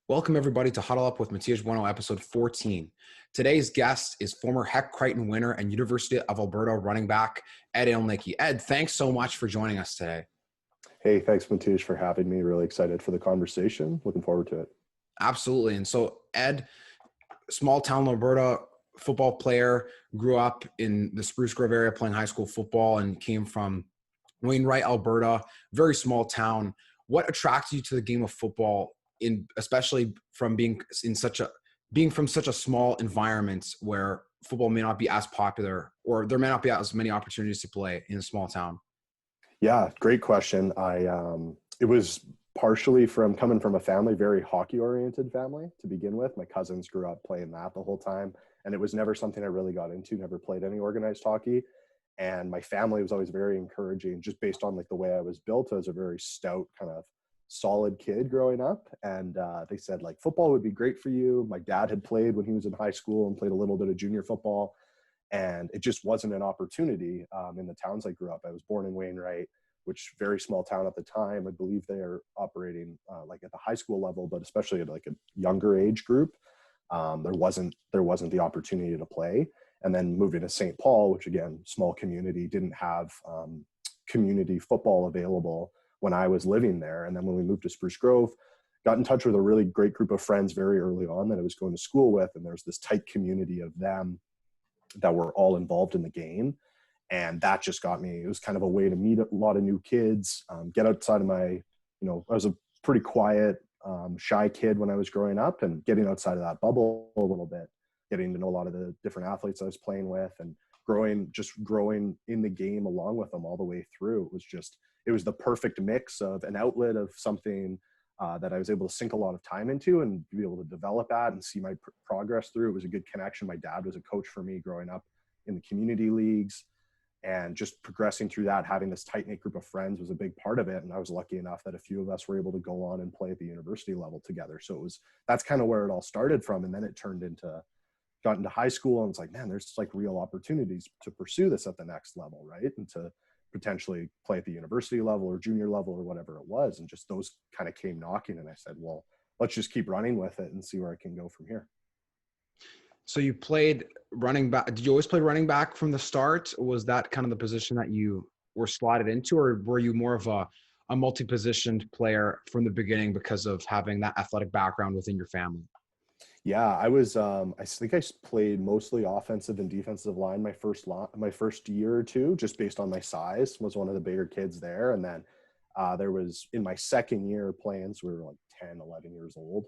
Welcome, everybody, to Huddle Up with Matias Bueno, episode 14. Today's guest is former Hec Creighton winner and University of Alberta running back, Ed Ilnicki. Ed, thanks so much for joining us today. Hey, thanks, Matias, for having me. Really excited for the conversation. Looking forward to it. Absolutely. And so, Ed, small town Alberta football player, grew up in the Spruce Grove area playing high school football and came from Wainwright, Alberta, very small town. What attracted you to the game of football, especially from being from such a small environment where football may not be as popular, or there may not be as many opportunities to play in a small town? Yeah, great question. It was partially from coming from a family, very hockey-oriented family to begin with. My cousins grew up playing that the whole time, and it was never something I really got into, never played any organized hockey. And my family was always very encouraging, just based on like the way I was built. I was a very stout, kind of solid kid growing up. And they said like football would be great for you. My dad had played when he was in high school and played a little bit of junior football. And it just wasn't an opportunity in the towns I grew up. I was born in Wainwright, which very small town at the time. I believe they are operating like at the high school level, but especially at like a younger age group, there wasn't the opportunity to play. And then moving to St. Paul, which again, small community, didn't have community football available when I was living there. And then when we moved to Spruce Grove, got in touch with a really great group of friends very early on that I was going to school with. And there's this tight community of them that were all involved in the game. And that just got me, it was kind of a way to meet a lot of new kids, get outside of I was a pretty quiet, shy kid when I was growing up, and getting outside of that bubble a little bit, getting to know a lot of the different athletes I was playing with, and growing in the game along with them all the way through. It was the perfect mix of an outlet of something that I was able to sink a lot of time into and be able to develop at and see my progress through. It was a good connection. My dad was a coach for me growing up in the community leagues, and just progressing through that, having this tight-knit group of friends was a big part of it. And I was lucky enough that a few of us were able to go on and play at the university level together. So that's kind of where it all started from. And then it got into high school, and it's like, man, there's like real opportunities to pursue this at the next level, right? And to potentially play at the university level or junior level or whatever it was. And just those kind of came knocking, and I said, well, let's just keep running with it and see where I can go from here. So you played running back. Did you always play running back from the start? Or was that kind of the position that you were slotted into, or were you more of a multi-positioned player from the beginning because of having that athletic background within your family? Yeah, I was. I think I played mostly offensive and defensive line my first year or two, just based on my size. Was one of the bigger kids there, and then there was in my second year playing, so we were like 10, 11 years old.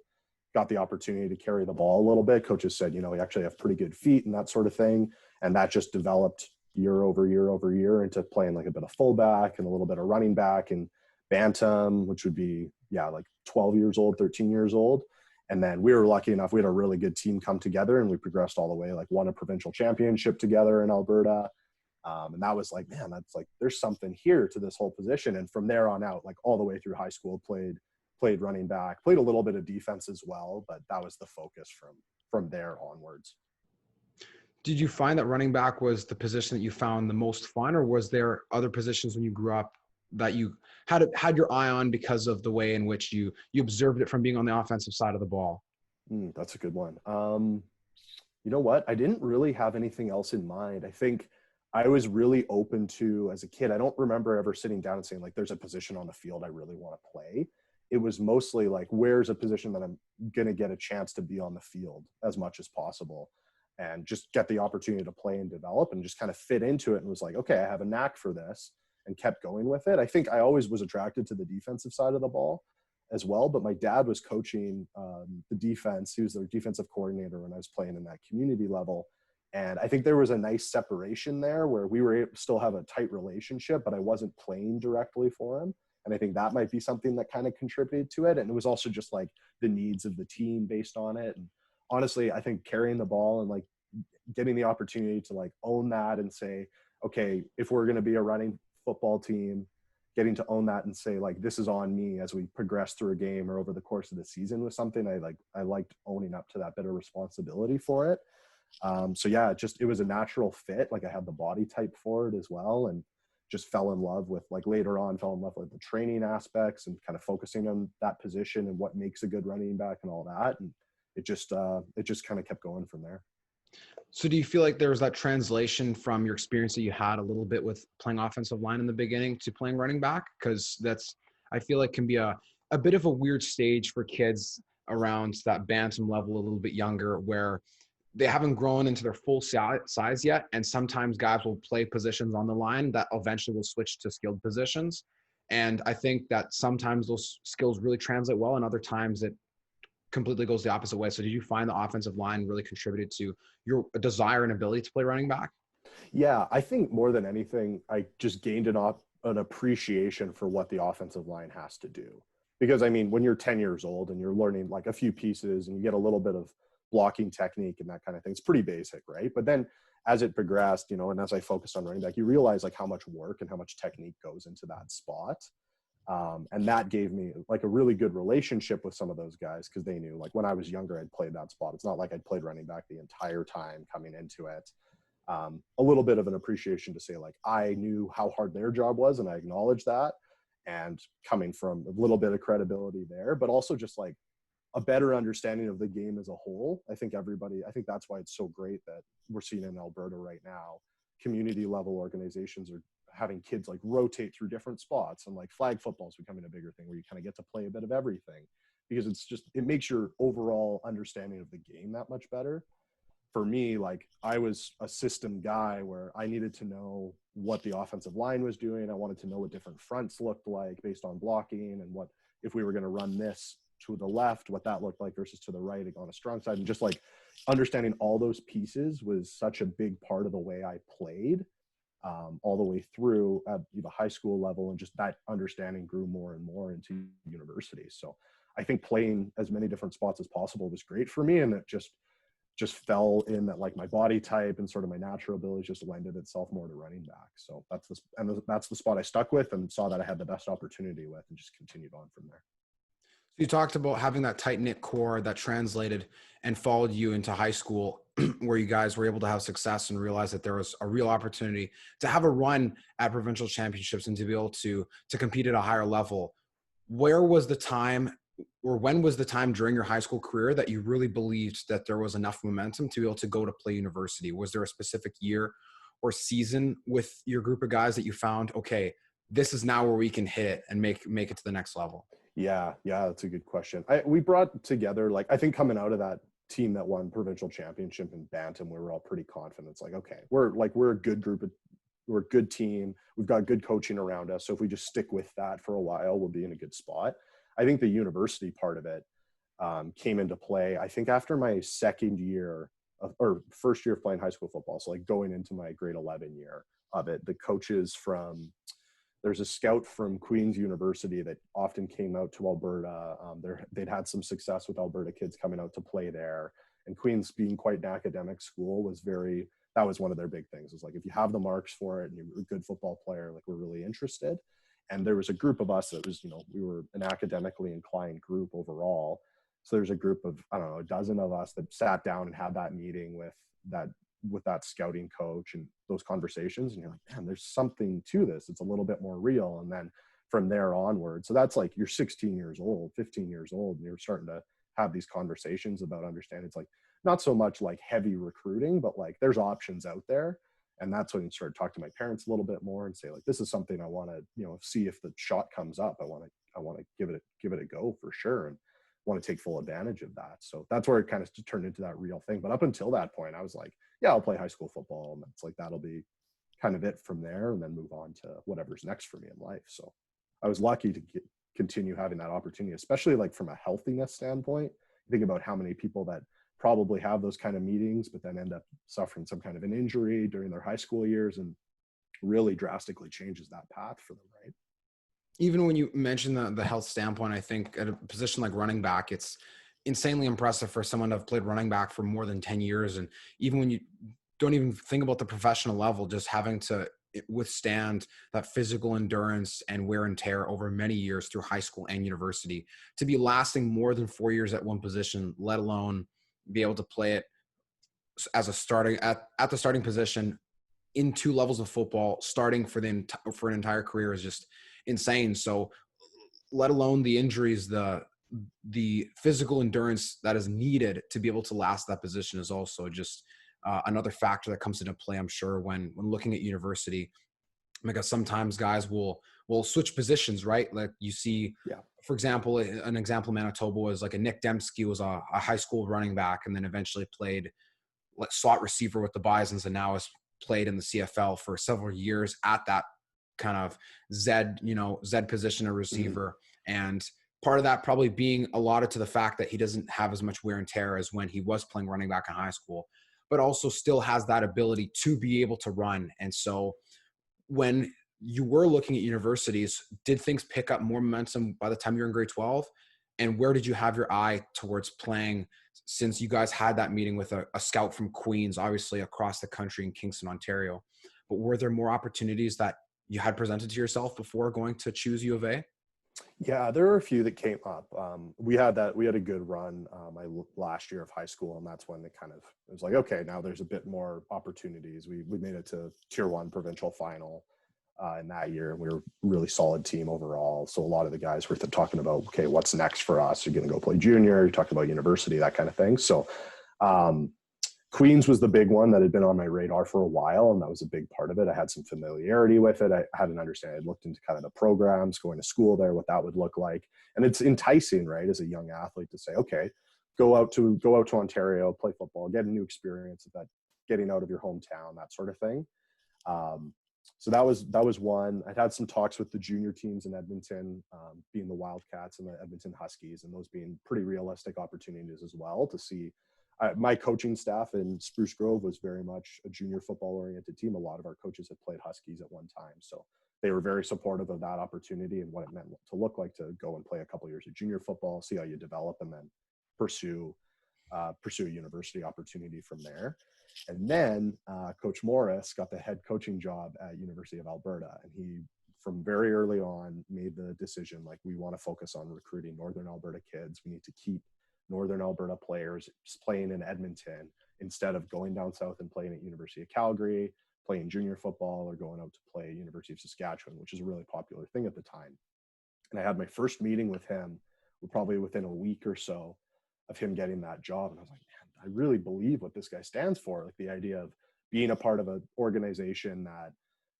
Got the opportunity to carry the ball a little bit. Coaches said, you actually have pretty good feet and that sort of thing, and that just developed year over year over year into playing like a bit of fullback and a little bit of running back and bantam, which would be like 12 years old, 13 years old. And then we were lucky enough, we had a really good team come together, and we progressed all the way, like won a provincial championship together in Alberta. And that was like, man, that's like, there's something here to this whole position. And from there on out, like all the way through high school, played running back, played a little bit of defense as well, but that was the focus from there onwards. Did you find that running back was the position that you found the most fun, or was there other positions when you grew up that you had your eye on because of the way in which you observed it from being on the offensive side of the ball? That's a good one. You know what? I didn't really have anything else in mind. I think I was really open to, as a kid, I don't remember ever sitting down and saying like, there's a position on the field I really want to play. It was mostly like, where's a position that I'm going to get a chance to be on the field as much as possible and just get the opportunity to play and develop, and just kind of fit into it, and was like, okay, I have a knack for this, and kept going with it. I think I always was attracted to the defensive side of the ball as well, but my dad was coaching the defense. He was their defensive coordinator when I was playing in that community level. And I think there was a nice separation there where we were able to still have a tight relationship, but I wasn't playing directly for him. And I think that might be something that kind of contributed to it. And it was also just like the needs of the team based on it. And honestly, I think carrying the ball and like getting the opportunity to like own that and say, okay, if we're going to be a running football team, getting to own that and say like, this is on me as we progress through a game or over the course of the season was something I liked owning up to that bit of responsibility for it. So yeah, it was a natural fit. Like I had the body type for it as well. And just fell in love with, like, later on fell in love with the training aspects and kind of focusing on that position and what makes a good running back and all that. And it just kind of kept going from there. So do you feel like there was that translation from your experience that you had a little bit with playing offensive line in the beginning to playing running back? Because that's, I feel like, can be a bit of a weird stage for kids around that bantam level, a little bit younger, where they haven't grown into their full size yet. And sometimes guys will play positions on the line that eventually will switch to skilled positions. And I think that sometimes those skills really translate well, and other times it completely goes the opposite way. So did you find the offensive line really contributed to your desire and ability to play running back? Yeah, I think more than anything, I just gained an appreciation for what the offensive line has to do. Because, I mean, when you're 10 years old and you're learning like a few pieces and you get a little bit of blocking technique and that kind of thing, it's pretty basic, right? But then as it progressed, and as I focused on running back, you realize like how much work and how much technique goes into that spot. And that gave me like a really good relationship with some of those guys, because they knew, like, when I was younger, I'd played that spot. It's not like I'd played running back the entire time coming into it. A little bit of an appreciation to say, like, I knew how hard their job was and I acknowledged that, and coming from a little bit of credibility there, but also just like a better understanding of the game as a whole. I think that's why it's so great that we're seeing in Alberta right now, community level organizations are having kids like rotate through different spots, and like flag football is becoming a bigger thing where you kind of get to play a bit of everything, because it makes your overall understanding of the game that much better. For me, like, I was a system guy where I needed to know what the offensive line was doing. I wanted to know what different fronts looked like based on blocking, and what, if we were going to run this to the left, what that looked like versus to the right on a strong side. And just like understanding all those pieces was such a big part of the way I played, all the way through at the high school level. And just that understanding grew more and more into university. So I think playing as many different spots as possible was great for me. And it just fell in that, like, my body type and sort of my natural abilities just lended itself more to running back. So that's the spot I stuck with and saw that I had the best opportunity with, and just continued on from there. You talked about having that tight-knit core that translated and followed you into high school, where you guys were able to have success and realize that there was a real opportunity to have a run at provincial championships and to be able to compete at a higher level. Where was the time, or when was the time during your high school career that you really believed that there was enough momentum to be able to go to play university? Was there a specific year or season with your group of guys that you found, okay, this is now where we can hit it and make it to the next level? Yeah, that's a good question. We brought together, like, I think coming out of that team that won provincial championship in bantam, we were all pretty confident. It's like, okay, we're a good group of, we're a good team. We've got good coaching around us. So if we just stick with that for a while, we'll be in a good spot. I think the university part of it came into play, I think, after my second year or first year of playing high school football. So like going into my grade 11 year of it, the coaches there's a scout from Queen's University that often came out to Alberta. They'd had some success with Alberta kids coming out to play there. And Queen's, being quite an academic school, that was one of their big things. It's like, if you have the marks for it and you're a good football player, like, we're really interested. And there was a group of us that was, we were an academically inclined group overall. So there's a group of, I don't know, a dozen of us that sat down and had that meeting with that scouting coach and those conversations. And you're like, man, there's something to this. It's a little bit more real. And then from there onward, so that's like, you're 16 years old, 15 years old, and you're starting to have these conversations about understanding. It's like, not so much like heavy recruiting, but like, there's options out there. And that's when you start to talk to my parents a little bit more and say, like, this is something I want to, see if the shot comes up. I want to give it a go for sure, and want to take full advantage of that. So that's where it kind of turned into that real thing. But up until that point, I was like, yeah, I'll play high school football, and it's like, that'll be kind of it from there, and then move on to whatever's next for me in life. So I was lucky to continue having that opportunity, especially like from a healthiness standpoint. Think about how many people that probably have those kind of meetings, but then end up suffering some kind of an injury during their high school years, and really drastically changes that path for them, right? Even when you mention the health standpoint, I think at a position like running back, it's insanely impressive for someone to have played running back for more than 10 years. And even when you don't even think about the professional level, just having to withstand that physical endurance and wear and tear over many years through high school and university, to be lasting more than 4 years at one position, let alone be able to play it as a starting at the starting position in 2 levels of football, starting for for an entire career is just insane. So let alone the injuries, the physical endurance that is needed to be able to last that position is also just another factor that comes into play, I'm sure, when looking at university, because sometimes guys will switch positions, right? Like you see, Yeah. for example, an example in Manitoba was like a Nick Dembski was a high school running back and then eventually played slot receiver with the Bisons and now has played in the CFL for several years at that kind of Z position, a receiver. And part of that probably being allotted to the fact that he doesn't have as much wear and tear as when he was playing running back in high school, but also still has that ability to be able to run. And so when you were looking at universities, did things pick up more momentum by the time you're in grade 12? And where did you have your eye towards playing, since you guys had that meeting with a scout from Queens, obviously across the country in Kingston, Ontario? But were there more opportunities that you had presented to yourself before going to choose U of A? Yeah, there were a few that came up. We had a good run my last year of high school, and that's when it was like, okay, now there's a bit more opportunities. We made it to Tier 1 provincial final in that year, and we were a really solid team overall. So a lot of the guys were talking about, okay, what's next for us? You're going to go play junior, you're talking about university, that kind of thing. So Queens was the big one that had been on my radar for a while, and that was a big part of it. I had some familiarity with it. I had an understanding. I looked into kind of the programs, going to school there, what that would look like. And it's enticing, right, as a young athlete to say, okay, go out to Ontario, play football, get a new experience of that, getting out of your hometown, that sort of thing. So that was one. I'd had some talks with the junior teams in Edmonton, being the Wildcats and the Edmonton Huskies, and those being pretty realistic opportunities as well to see. My coaching staff in Spruce Grove was very much a junior football-oriented team. A lot of our coaches had played Huskies at one time, so they were very supportive of that opportunity and what it meant to look like to go and play a couple of years of junior football, see how you develop, and then pursue a university opportunity from there. And then Coach Morris got the head coaching job at University of Alberta, and he, from very early on, made the decision, like, we want to focus on recruiting Northern Alberta kids. We need to keep Northern Alberta players playing in Edmonton instead of going down south and playing at University of Calgary, playing junior football, or going out to play University of Saskatchewan, which is a really popular thing at the time. And I had my first meeting with him probably within a week or so of him getting that job. And I was like, man, I really believe what this guy stands for. Like, the idea of being a part of an organization that,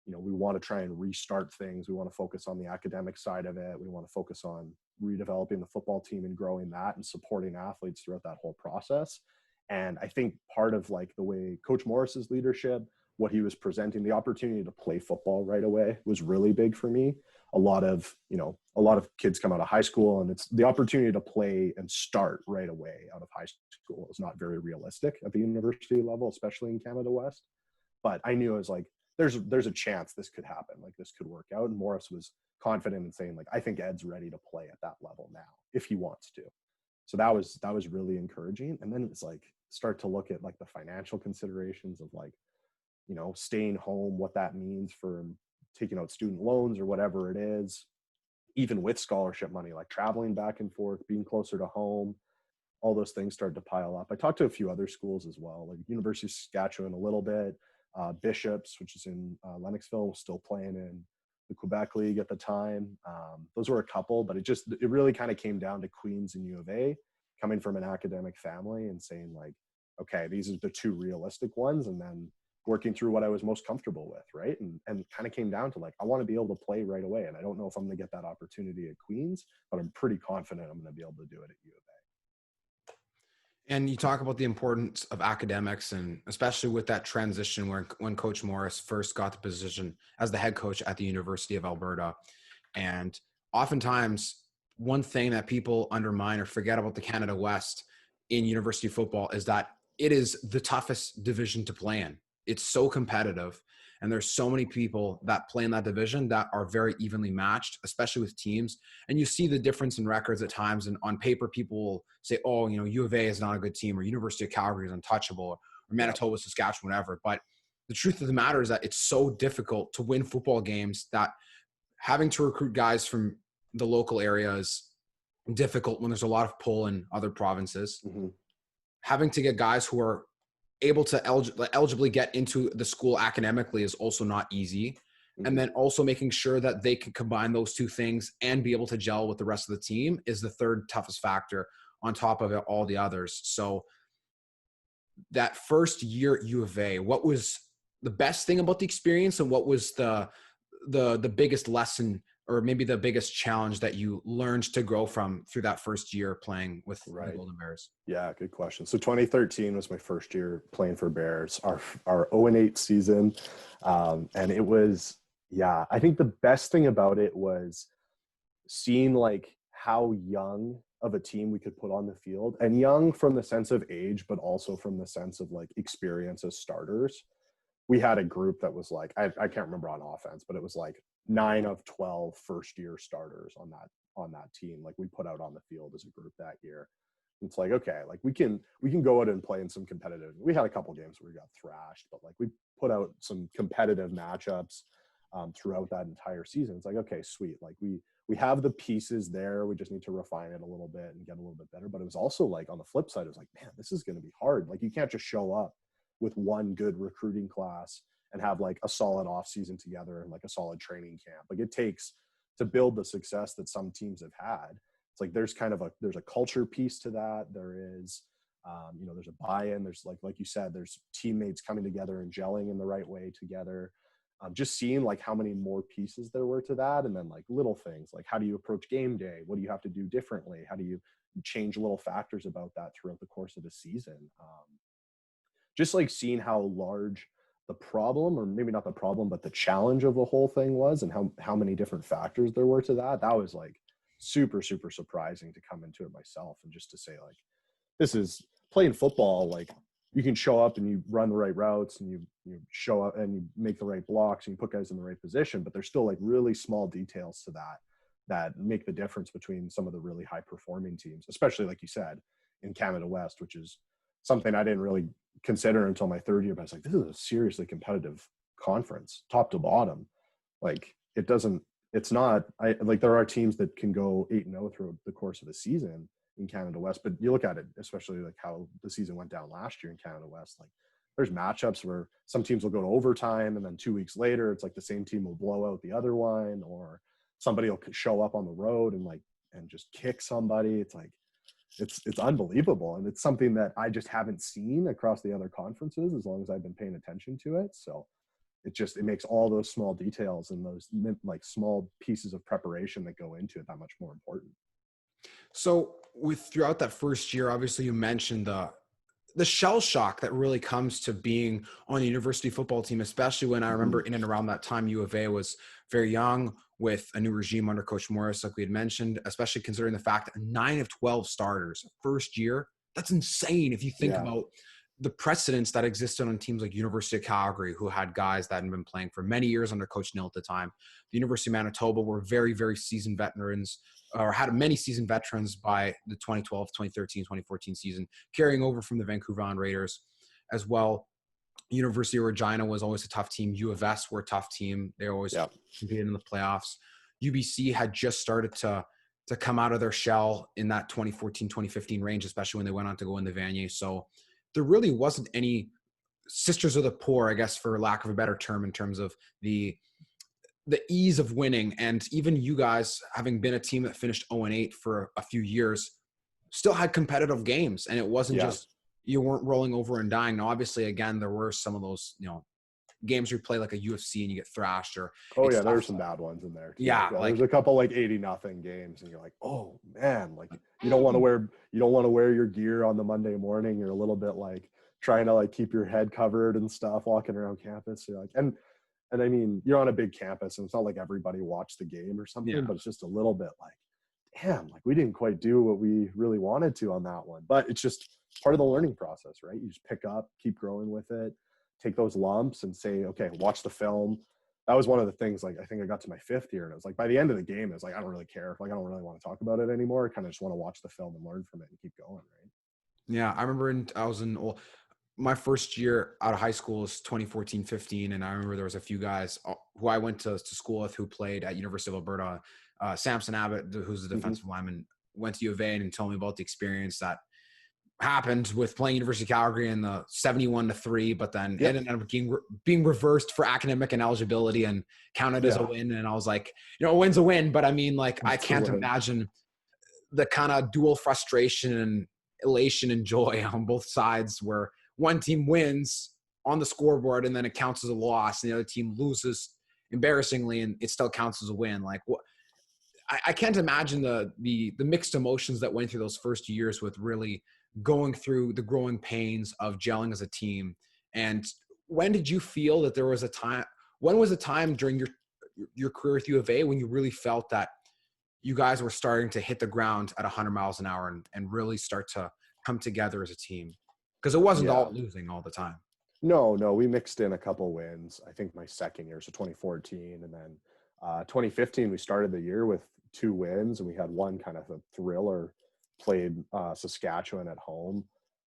we want to try and restart things. We want to focus on the academic side of it. We want to focus on redeveloping the football team and growing that and supporting athletes throughout that whole process. And I think part of, like, the way Coach Morris's leadership, what he was presenting, the opportunity to play football right away was really big for me. A lot of kids come out of high school, and it's the opportunity to play and start right away out of high school is not very realistic at the university level, especially in Canada West. But I knew, it was like, there's a chance this could happen, like, this could work out. And Morris was confident in saying, like, I think Ed's ready to play at that level now if he wants to. So that was really encouraging. And then it's like, start to look at, like, the financial considerations of, like, staying home, what that means for taking out student loans or whatever it is, even with scholarship money, like traveling back and forth, being closer to home, all those things started to pile up. I talked to a few other schools as well, like University of Saskatchewan a little bit, Bishops, which is in Lennoxville, was still playing in the Quebec League at the time. Those were a couple, but it really kind of came down to Queens and U of A, coming from an academic family and saying, like, okay, these are the two realistic ones, and then working through what I was most comfortable with, right? And kind of came down to, like, I want to be able to play right away, and I don't know if I'm going to get that opportunity at Queens, but I'm pretty confident I'm going to be able to do it at U of A. And you talk about the importance of academics, and especially with that transition when Coach Morris first got the position as the head coach at the University of Alberta. And oftentimes, one thing that people undermine or forget about the Canada West in university football is that it is the toughest division to play in. It's so competitive, and there's so many people that play in that division that are very evenly matched, especially with teams. And you see the difference in records at times. And on paper, people will say, oh, U of A is not a good team, or University of Calgary is untouchable, or Manitoba, Saskatchewan, whatever. But the truth of the matter is that it's so difficult to win football games that having to recruit guys from the local area is difficult when there's a lot of pull in other provinces. Mm-hmm. Having to get guys who are able to eligibly get into the school academically is also not easy. And then also making sure that they can combine those two things and be able to gel with the rest of the team is the third toughest factor on top of all the others. So that first year at U of A, what was the best thing about the experience, and what was the biggest lesson, or maybe the biggest challenge that you learned to grow from through that first year playing with the Golden Bears? Yeah, good question. So 2013 was my first year playing for Bears, our 0-8 season. And it was, yeah, I think the best thing about it was seeing like how young of a team we could put on the field, and young from the sense of age, but also from the sense of like experience as starters. We had a group that was like, I can't remember on offense, but it was like 9 of 12 first year starters on that team. Like we put out on the field as a group that year. It's like, okay, like we can go out and play in some competitive. We had a couple games where we got thrashed, but like we put out some competitive matchups throughout that entire season. It's like, okay, sweet. Like we have the pieces there. We just need to refine it a little bit and get a little bit better. But it was also like on the flip side, it was like, man, this is going to be hard. Like you can't just show up with one good recruiting class and have like a solid off season together and like a solid training camp. Like it takes to build the success that some teams have had. It's like there's a culture piece to that. There is there's a buy-in. There's like you said, there's teammates coming together and gelling in the right way together. Just seeing like how many more pieces there were to that, and then like little things like how do you approach game day? What do you have to do differently? How do you change little factors about that throughout the course of the season? Just like seeing how large the problem, or maybe not the problem, but the challenge of the whole thing was, and how many different factors there were to that. That was like super, super surprising to come into it myself, and just to say like, this is playing football. Like you can show up and you run the right routes and you show up and you make the right blocks and you put guys in the right position, but there's still like really small details to that make the difference between some of the really high performing teams, especially like you said in Canada West, which is something I didn't really consider until my third year. But I was like, this is a seriously competitive conference, top to bottom. Like it's not, there are teams that can go 8-0 through the course of the season in Canada West, but you look at it, especially like how the season went down last year in Canada West, like there's matchups where some teams will go to overtime and then 2 weeks later, it's like the same team will blow out the other one, or somebody will show up on the road and just kick somebody. It's like, it's unbelievable. And it's something that I just haven't seen across the other conferences as long as I've been paying attention to it. So it makes all those small details and those like small pieces of preparation that go into it that much more important. So throughout that first year, obviously you mentioned the shell shock that really comes to being on a university football team, especially when I remember in and around that time, U of A was very young with a new regime under Coach Morris, like we had mentioned, especially considering the fact that 9 of 12 starters first year, that's insane. If you think about the precedents that existed on teams like University of Calgary, who had guys that had been playing for many years under Coach Neal at the time. The University of Manitoba were very, very seasoned veterans, or had many seasoned veterans by the 2012, 2013, 2014 season, carrying over from the Vancouver Island Raiders as well. University of Regina was always a tough team. U of S were a tough team. They always competed in the playoffs. UBC had just started to come out of their shell in that 2014, 2015 range, especially when they went on to go in the Vanier. So there really wasn't any sisters of the poor, I guess, for lack of a better term, in terms of the ease of winning. And even you guys, having been a team that finished 0-8 for a few years, still had competitive games. And it wasn't just, you weren't rolling over and dying. Now, obviously, again, there were some of those, games where you play like a UFC and you get thrashed, or there were some bad ones in there too. Yeah, like, there's a couple like 80-0 games and you're like, oh man, like you don't want to wear your gear on the Monday morning. You're a little bit like trying to like keep your head covered and stuff walking around campus. You're like, and I mean, you're on a big campus and it's not like everybody watched the game or something, but it's just a little bit like, damn, like we didn't quite do what we really wanted to on that one. But it's just part of the learning process, right? You just pick up, keep growing with it, take those lumps and say, okay, watch the film. That was one of the things, like, I think I got to my 5th year and it was like, by the end of the game, it's like, I don't really care. Like, I don't really want to talk about it anymore. I kind of just want to watch the film and learn from it and keep going, right? Yeah. I remember my first year out of high school was 2014-15. And I remember there was a few guys who I went to school with who played at University of Alberta. Samson Abbott, who's the defensive lineman, went to U of A and told me about the experience that happened with playing University of Calgary in the 71-3, but then Yep. it ended up being reversed for academic ineligibility and counted as a win. And I was like, a win's a win, but I mean, like, I can't imagine the kind of dual frustration and elation and joy on both sides where one team wins on the scoreboard and then it counts as a loss and the other team loses embarrassingly and it still counts as a win. Like, what? I can't imagine the mixed emotions that went through those first years with really going through the growing pains of gelling as a team. And when did you feel that there was a time? When was a time during your career with U of A when you really felt that you guys were starting to hit the ground at 100 miles an hour and really start to come together as a team? Because it wasn't all losing all the time. No, we mixed in a couple wins. I think my second year, so 2014, and then 2015, we started the year with 2 wins, and we had one kind of a thriller. Played Saskatchewan at home.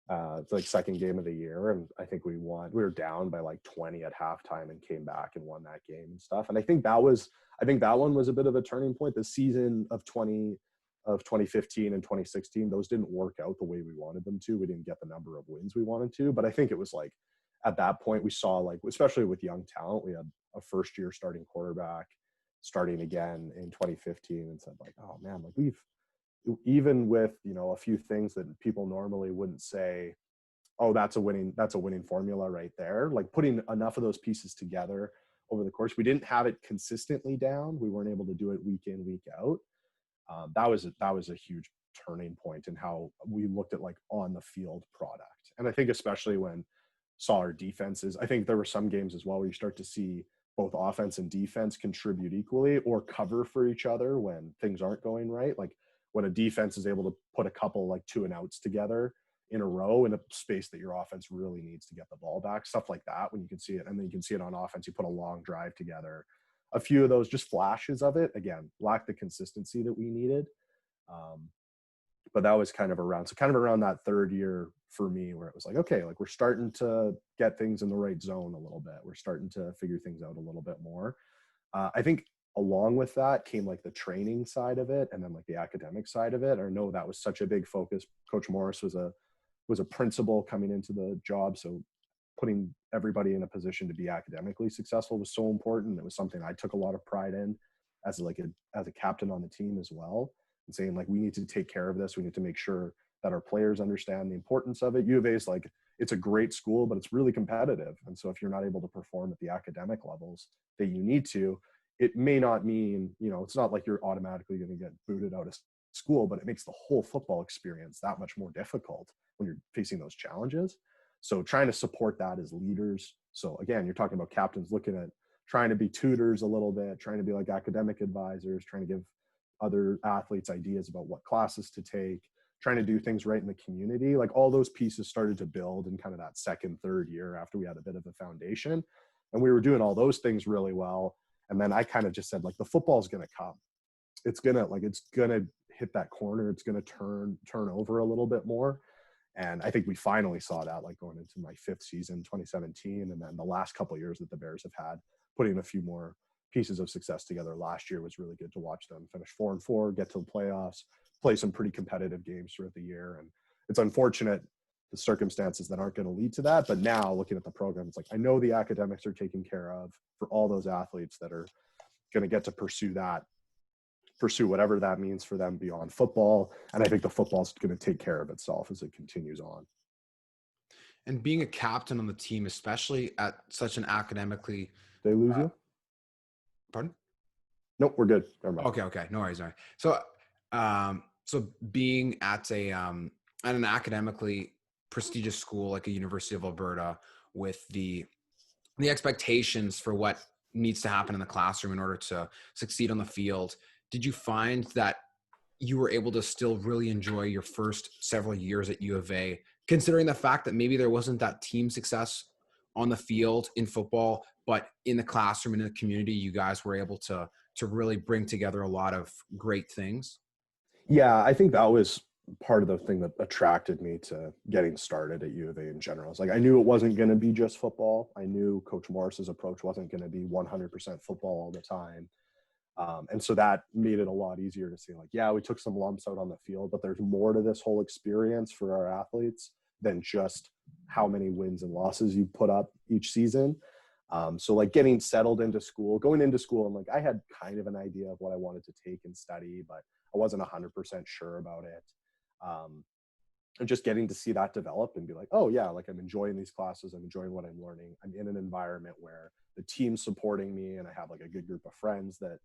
It's like second game of the year, and I think we won. We were down by like 20 at halftime and came back and won that game and stuff. And I think that one was a bit of a turning point. The season of 2015 and 2016, those didn't work out the way we wanted them to. We didn't get the number of wins we wanted to, but I think it was like at that point we saw, like, especially with young talent, we had a first year starting quarterback starting again in 2015 and said, like, oh man, like we've, even with, a few things that people normally wouldn't say, oh, that's a winning formula right there. Like putting enough of those pieces together over the course, we didn't have it consistently down. We weren't able to do it week in, week out. That was a huge turning point in how we looked at like on the field product. And I think especially when saw our defenses, I think there were some games as well where you start to see both offense and defense contribute equally or cover for each other when things aren't going right. Like when a defense is able to put a couple like 2 and outs together in a row in a space that your offense really needs to get the ball back, stuff like that, when you can see it. And then you can see it on offense, you put a long drive together. A few of those just flashes of it, again, lacked the consistency that we needed. But that was kind of around that third year for me where it was like, okay, like we're starting to get things in the right zone a little bit. We're starting to figure things out a little bit more. I think along with that came like the training side of it and then like the academic side of it. I know that was such a big focus. Coach Morris was a principal coming into the job. So putting everybody in a position to be academically successful was so important. It was something I took a lot of pride in as a captain on the team as well. And saying like, we need to take care of this. We need to make sure that our players understand the importance of it. U of A is like, it's a great school, but it's really competitive. And so if you're not able to perform at the academic levels that you need to, it may not mean, it's not like you're automatically going to get booted out of school, but it makes the whole football experience that much more difficult when you're facing those challenges. So trying to support that as leaders. So again, you're talking about captains looking at trying to be tutors a little bit, trying to be like academic advisors, trying to give other athletes ideas about what classes to take, trying to do things right in the community. Like all those pieces started to build in kind of that second, third year after we had a bit of a foundation. And we were doing all those things really well. And then I kind of just said, like, the football's going to come. It's going to hit that corner. It's going to turn over a little bit more. And I think we finally saw that, like going into my 5th season, 2017. And then the last couple of years that the Bears have had, putting a few more pieces of success together last year was really good to watch them finish 4-4, get to the playoffs, play some pretty competitive games throughout the year. And it's unfortunate the circumstances that aren't going to lead to that. But now looking at the program, it's like, I know the academics are taken care of for all those athletes that are going to get to pursue whatever that means for them beyond football. And I think the football's going to take care of itself as it continues on. And being a captain on the team, especially at such an academically, Did I lose you? Pardon? Nope, we're good. Okay. No worries. All right. So being at an academically prestigious school like a University of Alberta with the expectations for what needs to happen in the classroom in order to succeed on the field, did you find that you were able to still really enjoy your first several years at U of A, considering the fact that maybe there wasn't that team success on the field in football, but in the classroom and in the community, you guys were able to really bring together a lot of great things? Yeah, I think that was part of the thing that attracted me to getting started at U of A in general. It's like, I knew it wasn't going to be just football. I knew Coach Morris's approach wasn't going to be 100% football all the time. And so that made it a lot easier to see, like, yeah, we took some lumps out on the field, but there's more to this whole experience for our athletes than just how many wins and losses you put up each season. So like getting settled into school, going into school, and like I had kind of an idea of what I wanted to take and study, but I wasn't 100% sure about it. And just getting to see that develop and be like, oh yeah, like I'm enjoying these classes, I'm enjoying what I'm learning, I'm in an environment where the team's supporting me, and I have like a good group of friends that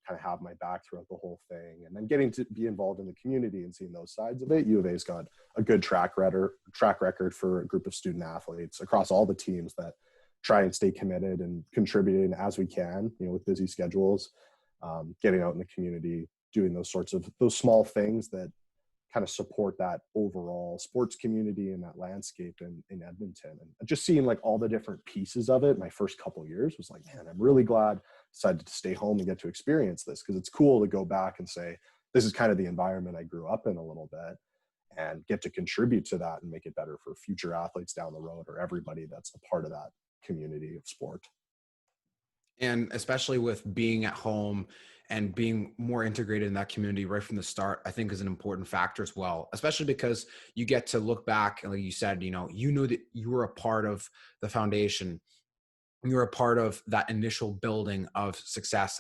kind of have my back throughout the whole thing. And then getting to be involved in the community and seeing those sides of it. U of A's got a good track record for a group of student athletes across all the teams that try and stay committed and contributing as we can, you know, with busy schedules, getting out in the community, doing those small things that kind of support that overall sports community and that landscape in Edmonton. And just seeing like all the different pieces of it my first couple of years was like, man, I'm really glad I decided to stay home and get to experience this, because it's cool to go back and say, this is kind of the environment I grew up in a little bit, and get to contribute to that and make it better for future athletes down the road, or everybody that's a part of that community of sport. And especially with being at home and being more integrated in that community right from the start, I think is an important factor as well, especially because you get to look back and like you said, you know that you were a part of the foundation. You're a part of that initial building of success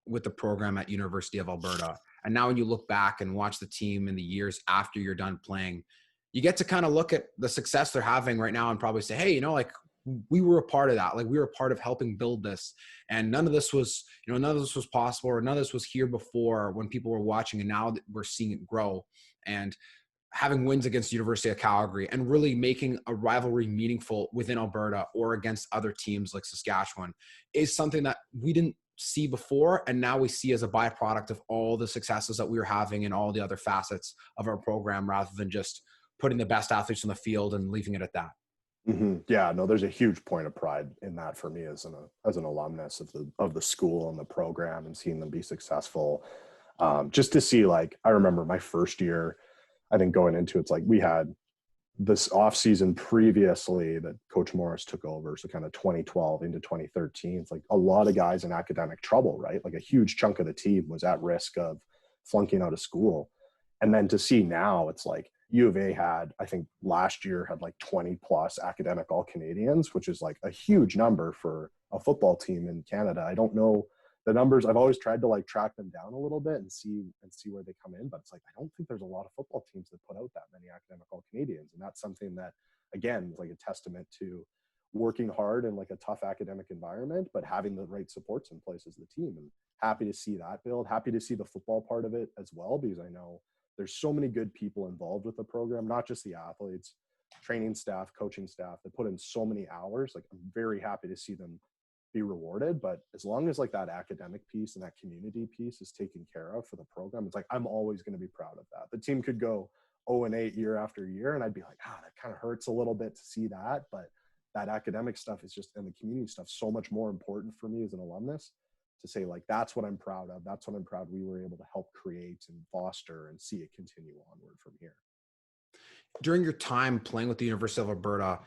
with the program at University of Alberta. And now when you look back and watch the team in the years after you're done playing, you get to kind of look at the success they're having right now and probably say, hey, like we were a part of that. Like we were a part of helping build this. And none of this was possible, or none of this was here before when people were watching. And now that we're seeing it grow, and having wins against the University of Calgary and really making a rivalry meaningful within Alberta or against other teams like Saskatchewan is something that we didn't see before. And now we see as a byproduct of all the successes that we were having in all the other facets of our program, rather than just putting the best athletes on the field and leaving it at that. Mm-hmm. Yeah, no, there's a huge point of pride in that for me as an alumnus of the school and the program, and seeing them be successful. Just to see, like, I remember my first year, I think going into it's like we had this off season previously that Coach Morris took over, so kind of 2012 into 2013. It's like a lot of guys in academic trouble, right? Like a huge chunk of the team was at risk of flunking out of school. And then to see now, it's like U of A had, I think last year had like 20 plus academic All-Canadians, which is like a huge number for a football team in Canada. I don't know the numbers. I've always tried to like track them down a little bit and see where they come in, but it's like I don't think there's a lot of football teams that put out that many academic All-Canadians. And that's something that, again, is like a testament to working hard in like a tough academic environment, but having the right supports in place as the team. And happy to see that build, happy to see the football part of it as well, because I know there's so many good people involved with the program, not just the athletes, training staff, coaching staff that put in so many hours. Like I'm very happy to see them be rewarded, but as long as like that academic piece and that community piece is taken care of for the program, it's like I'm always going to be proud of that. The team could go 0-8 year after year, and I'd be like, that kind of hurts a little bit to see that, but that academic stuff is just, and the community stuff, so much more important for me as an alumnus to say, like, that's what I'm proud of. That's what I'm proud we were able to help create and foster and see it continue onward from here. During your time playing with the University of Alberta,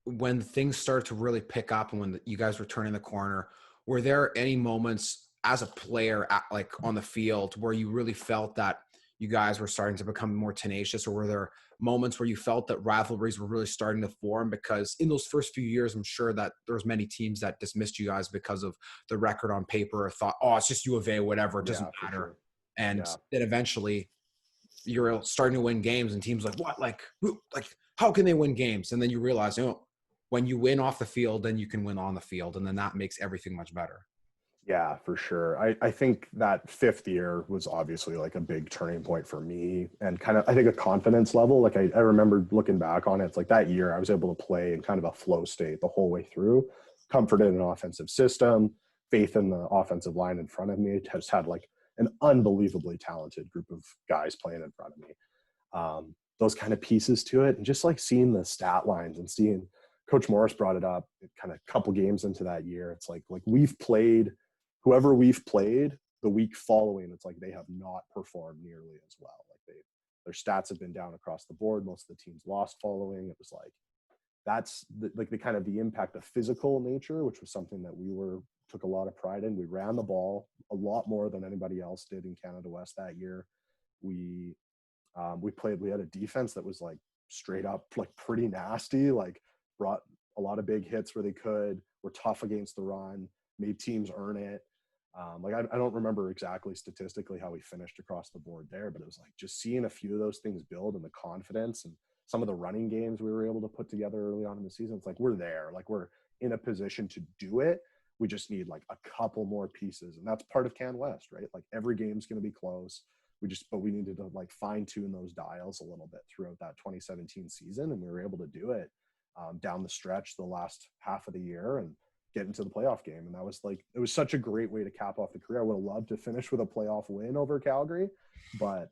when things started to really pick up and when you guys were turning the corner, were there any moments as a player like on the field where you really felt that you guys were starting to become more tenacious, or were there moments where you felt that rivalries were really starting to form? Because in those first few years, I'm sure that there was many teams that dismissed you guys because of the record on paper, or thought, oh, it's just U of A, whatever, it doesn't matter. Sure. And then eventually you're starting to win games, and teams like, what, like how can they win games? And then you realize, when you win off the field, then you can win on the field, and then that makes everything much better. Yeah, for sure. I think that fifth year was obviously like a big turning point for me, and kind of, I think, a confidence level. Like I remember looking back on it, it's like that year I was able to play in kind of a flow state the whole way through, comforted in an offensive system, faith in the offensive line in front of me. Just had like an unbelievably talented group of guys playing in front of me. Those kind of pieces to it, and just like seeing the stat lines and seeing Coach Morris brought it up kind of a couple games into that year. It's like we've played whoever we've played the week following, it's like they have not performed nearly as well. Like their stats have been down across the board. Most of the teams lost following. It was like, that's the kind of the impact of physical nature, which was something that we were took a lot of pride in. We ran the ball a lot more than anybody else did in Canada West that year. We had a defense that was like straight up, like pretty nasty, like brought a lot of big hits where they could, were tough against the run, made teams earn it. I don't remember exactly statistically how we finished across the board there, but it was like just seeing a few of those things build and the confidence and some of the running games we were able to put together early on in the season. It's like, we're there, like we're in a position to do it. We just need like a couple more pieces. And that's part of Can West, right? Like every game's going to be close. But we needed to like fine tune those dials a little bit throughout that 2017 season. And we were able to do it down the stretch, the last half of the year, and get into the playoff game. And that was like, it was such a great way to cap off the career. I would have loved to finish with a playoff win over Calgary, but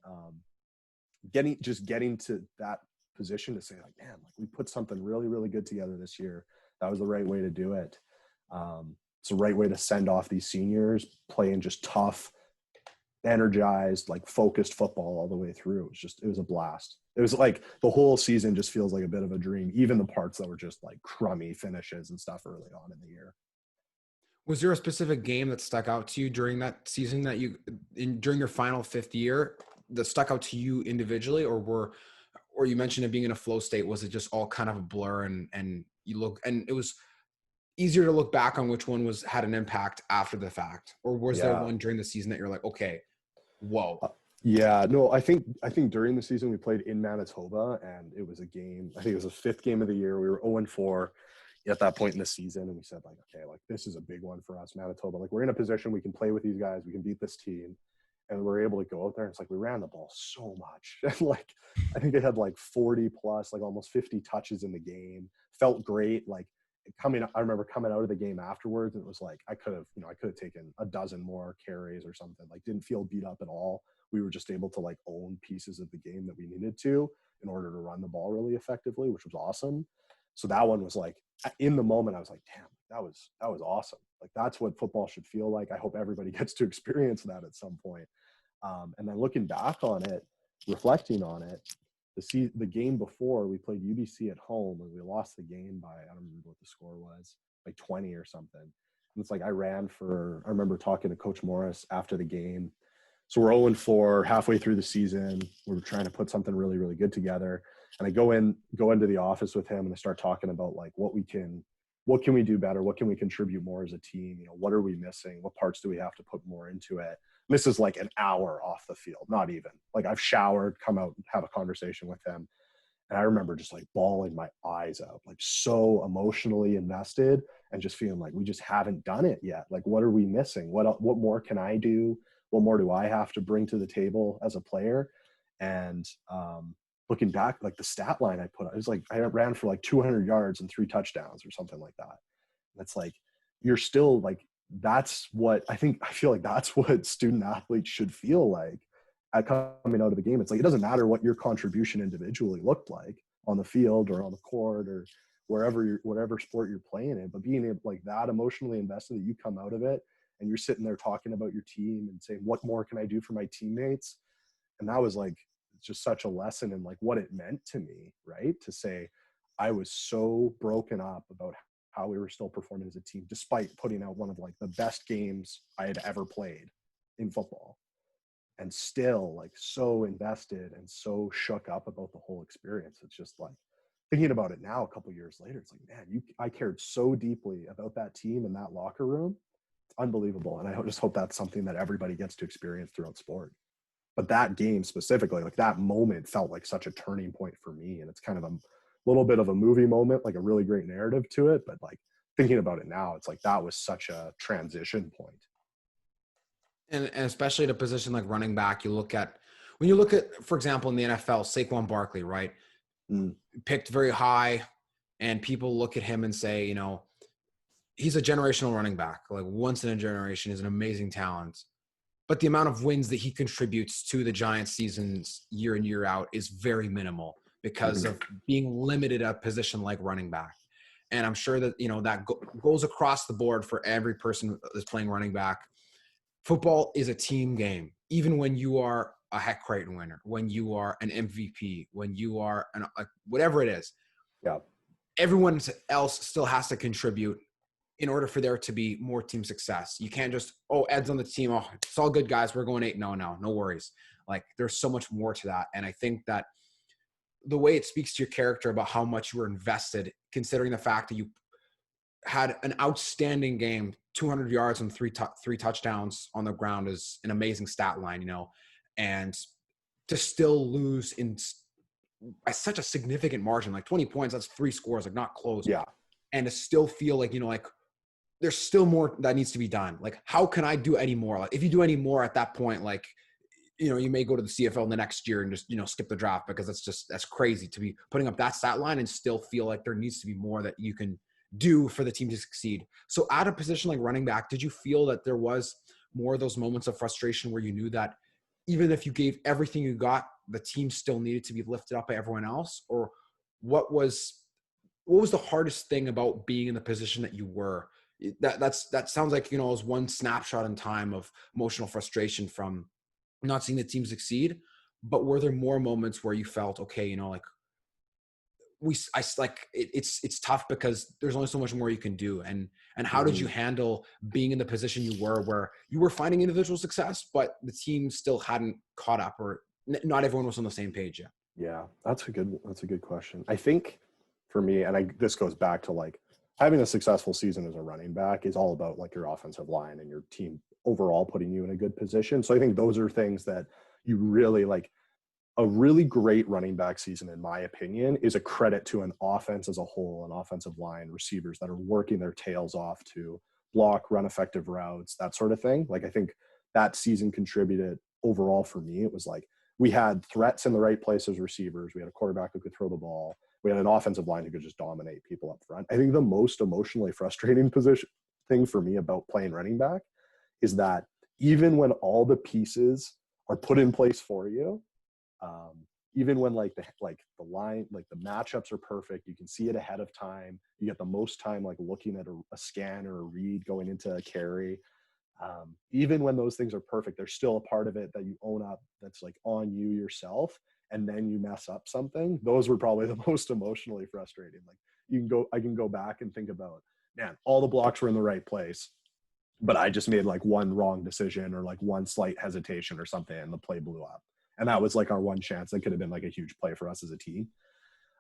getting to that position to say like, man, like we put something really, really good together this year. That was the right way to do it. It's the right way to send off these seniors playing just tough, energized, like focused football all the way through. It was a blast. It was like the whole season just feels like a bit of a dream, even the parts that were just like crummy finishes and stuff early on in the year. Was there a specific game that stuck out to you during that season during your final fifth year that stuck out to you individually, or you mentioned it being in a flow state? Was it just all kind of a blur and it was easier to look back on which one had an impact after the fact, or was there one during the season that you're like, okay, whoa? No, I think during the season we played in Manitoba, and it was a game. I think it was the fifth game of the year. We were 0-4 at that point in the season, and we said like, okay, like this is a big one for us, Manitoba. Like we're in a position we can play with these guys, we can beat this team, and we're able to go out there. And it's like we ran the ball so much, and like I think it had like 40 plus, like almost 50 touches in the game. Felt great. Like I remember coming out of the game afterwards, and it was like I could have taken a dozen more carries or something. Like didn't feel beat up at all. We were just able to like own pieces of the game that we needed to in order to run the ball really effectively, which was awesome. So that one was like, in the moment, I was like, damn, that was awesome. Like that's what football should feel like. I hope everybody gets to experience that at some point. And then looking back on it, reflecting on it, the game before we played UBC at home, and we lost the game by, I don't remember what the score was, like 20 or something. And it's like I remember talking to Coach Morris after the game. So we're 0-4 halfway through the season. We're trying to put something really, really good together. And I go into the office with him, and I start talking about like what can we do better? What can we contribute more as a team? You know, what are we missing? What parts do we have to put more into it? And this is like an hour off the field, not even. Like I've showered, come out, have a conversation with him. And I remember just like bawling my eyes out, like so emotionally invested, and just feeling like we just haven't done it yet. Like, what are we missing? What more can I do? What more do I have to bring to the table as a player? And looking back, like the stat line I put, it was like I ran for like 200 yards and 3 touchdowns or something like that. And it's like, you're still like, I feel like that's what student athletes should feel like at coming out of the game. It's like, it doesn't matter what your contribution individually looked like on the field or on the court or whatever sport you're playing in, but being able, like that emotionally invested, that you come out of it and you're sitting there talking about your team and saying, what more can I do for my teammates? And that was like, it's just such a lesson in like what it meant to me, right? To say I was so broken up about how we were still performing as a team, despite putting out one of like the best games I had ever played in football, and still like so invested and so shook up about the whole experience. It's just like thinking about it now, a couple of years later, it's like, man, I cared so deeply about that team and that locker room. It's unbelievable. And I just hope that's something that everybody gets to experience throughout sport. But that game specifically, like that moment felt like such a turning point for me. And it's kind of a little bit of a movie moment, like a really great narrative to it. But like thinking about it now, it's like that was such a transition point. And especially at a position like running back, when you look at, for example, in the NFL, Saquon Barkley, right? Picked very high, and people look at him and say, you know, he's a generational running back, like once in a generation. Is an amazing talent. But the amount of wins that he contributes to the Giants seasons year in, year out is very minimal because of being limited at a position like running back. And I'm sure that, you know, that goes across the board for every person that's playing running back. Football is a team game. Even when you are a Hec Creighton winner, when you are an MVP, when you are whatever it is, yeah, everyone else still has to contribute in order for there to be more team success. You can't just, oh, Ed's on the team. Oh, it's all good, guys. We're going 8. No worries. Like, there's so much more to that. And I think that the way it speaks to your character about how much you were invested, considering the fact that you had an outstanding game, 200 yards and three touchdowns on the ground is an amazing stat line, you know, and to still lose by such a significant margin, like 20 points, that's 3 scores, like not close. Yeah. And to still feel like, you know, like there's still more that needs to be done. Like, how can I do any more? Like, if you do any more at that point, like, you know, you may go to the CFL the next year and just, you know, skip the draft, because that's crazy to be putting up that stat line and still feel like there needs to be more that you can do for the team to succeed. So at a position like running back, did you feel that there was more of those moments of frustration where you knew that even if you gave everything you got, the team still needed to be lifted up by everyone else? Or what was the hardest thing about being in the position that you were? That sounds like, you know, it was one snapshot in time of emotional frustration from not seeing the team succeed, but were there more moments where you felt, okay, you know, like it's tough because there's only so much more you can do. And how did you handle being in the position you were, where you were finding individual success, but the team still hadn't caught up, or not everyone was on the same page yet? Yeah, that's a good question. I think for me, and this goes back to like having a successful season as a running back is all about like your offensive line and your team overall putting you in a good position. So I think those are things that you really like. A really great running back season, in my opinion, is a credit to an offense as a whole, an offensive line, receivers that are working their tails off to block, run effective routes, that sort of thing. Like, I think that season contributed overall for me. It was like we had threats in the right places, receivers. We had a quarterback who could throw the ball. We had an offensive line who could just dominate people up front. I think the most emotionally frustrating thing for me about playing running back is that even when all the pieces are put in place for you, even when like the line, like the matchups are perfect, you can see it ahead of time. You get the most time like looking at a scan or a read going into a carry. Even when those things are perfect, there's still a part of it that you own up that's like on you yourself, and then you mess up something. Those were probably the most emotionally frustrating. Like I can go back and think about, man, all the blocks were in the right place, but I just made like one wrong decision or like one slight hesitation or something, and the play blew up. And that was like our one chance that could have been like a huge play for us as a team.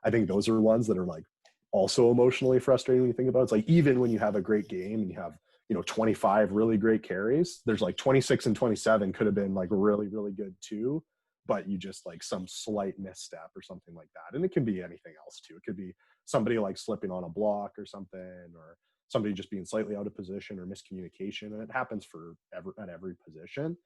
I think those are ones that are like also emotionally frustrating when you think about it. It's like, even when you have a great game and you have, you know, 25 really great carries, there's like 26 and 27 could have been like really, really good too, but you just like some slight misstep or something like that. And it can be anything else too. It could be somebody like slipping on a block or something, or somebody just being slightly out of position or miscommunication. And it happens at every position.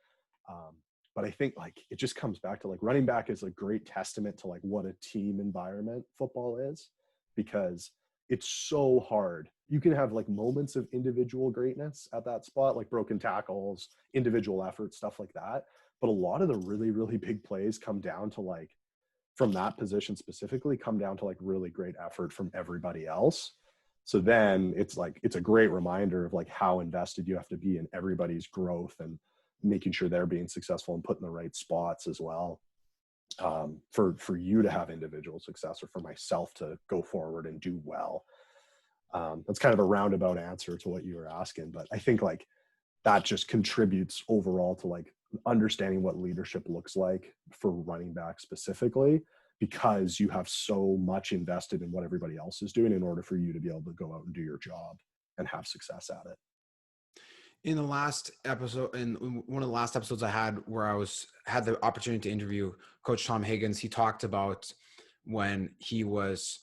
But I think like it just comes back to like running back is a great testament to like what a team environment football is, because it's so hard. You can have like moments of individual greatness at that spot, like broken tackles, individual effort, stuff like that. But a lot of the really, really big plays come down to like, from that position specifically, come down to like really great effort from everybody else. So then it's like, it's a great reminder of like how invested you have to be in everybody's growth and making sure they're being successful and put in the right spots as well, for you to have individual success, or for myself to go forward and do well. That's kind of a roundabout answer to what you were asking, but I think like that just contributes overall to like understanding what leadership looks like for running back specifically, because you have so much invested in what everybody else is doing in order for you to be able to go out and do your job and have success at it. In the last episode, in one of the last episodes I had, where I had the opportunity to interview Coach Tom Higgins, he talked about when he was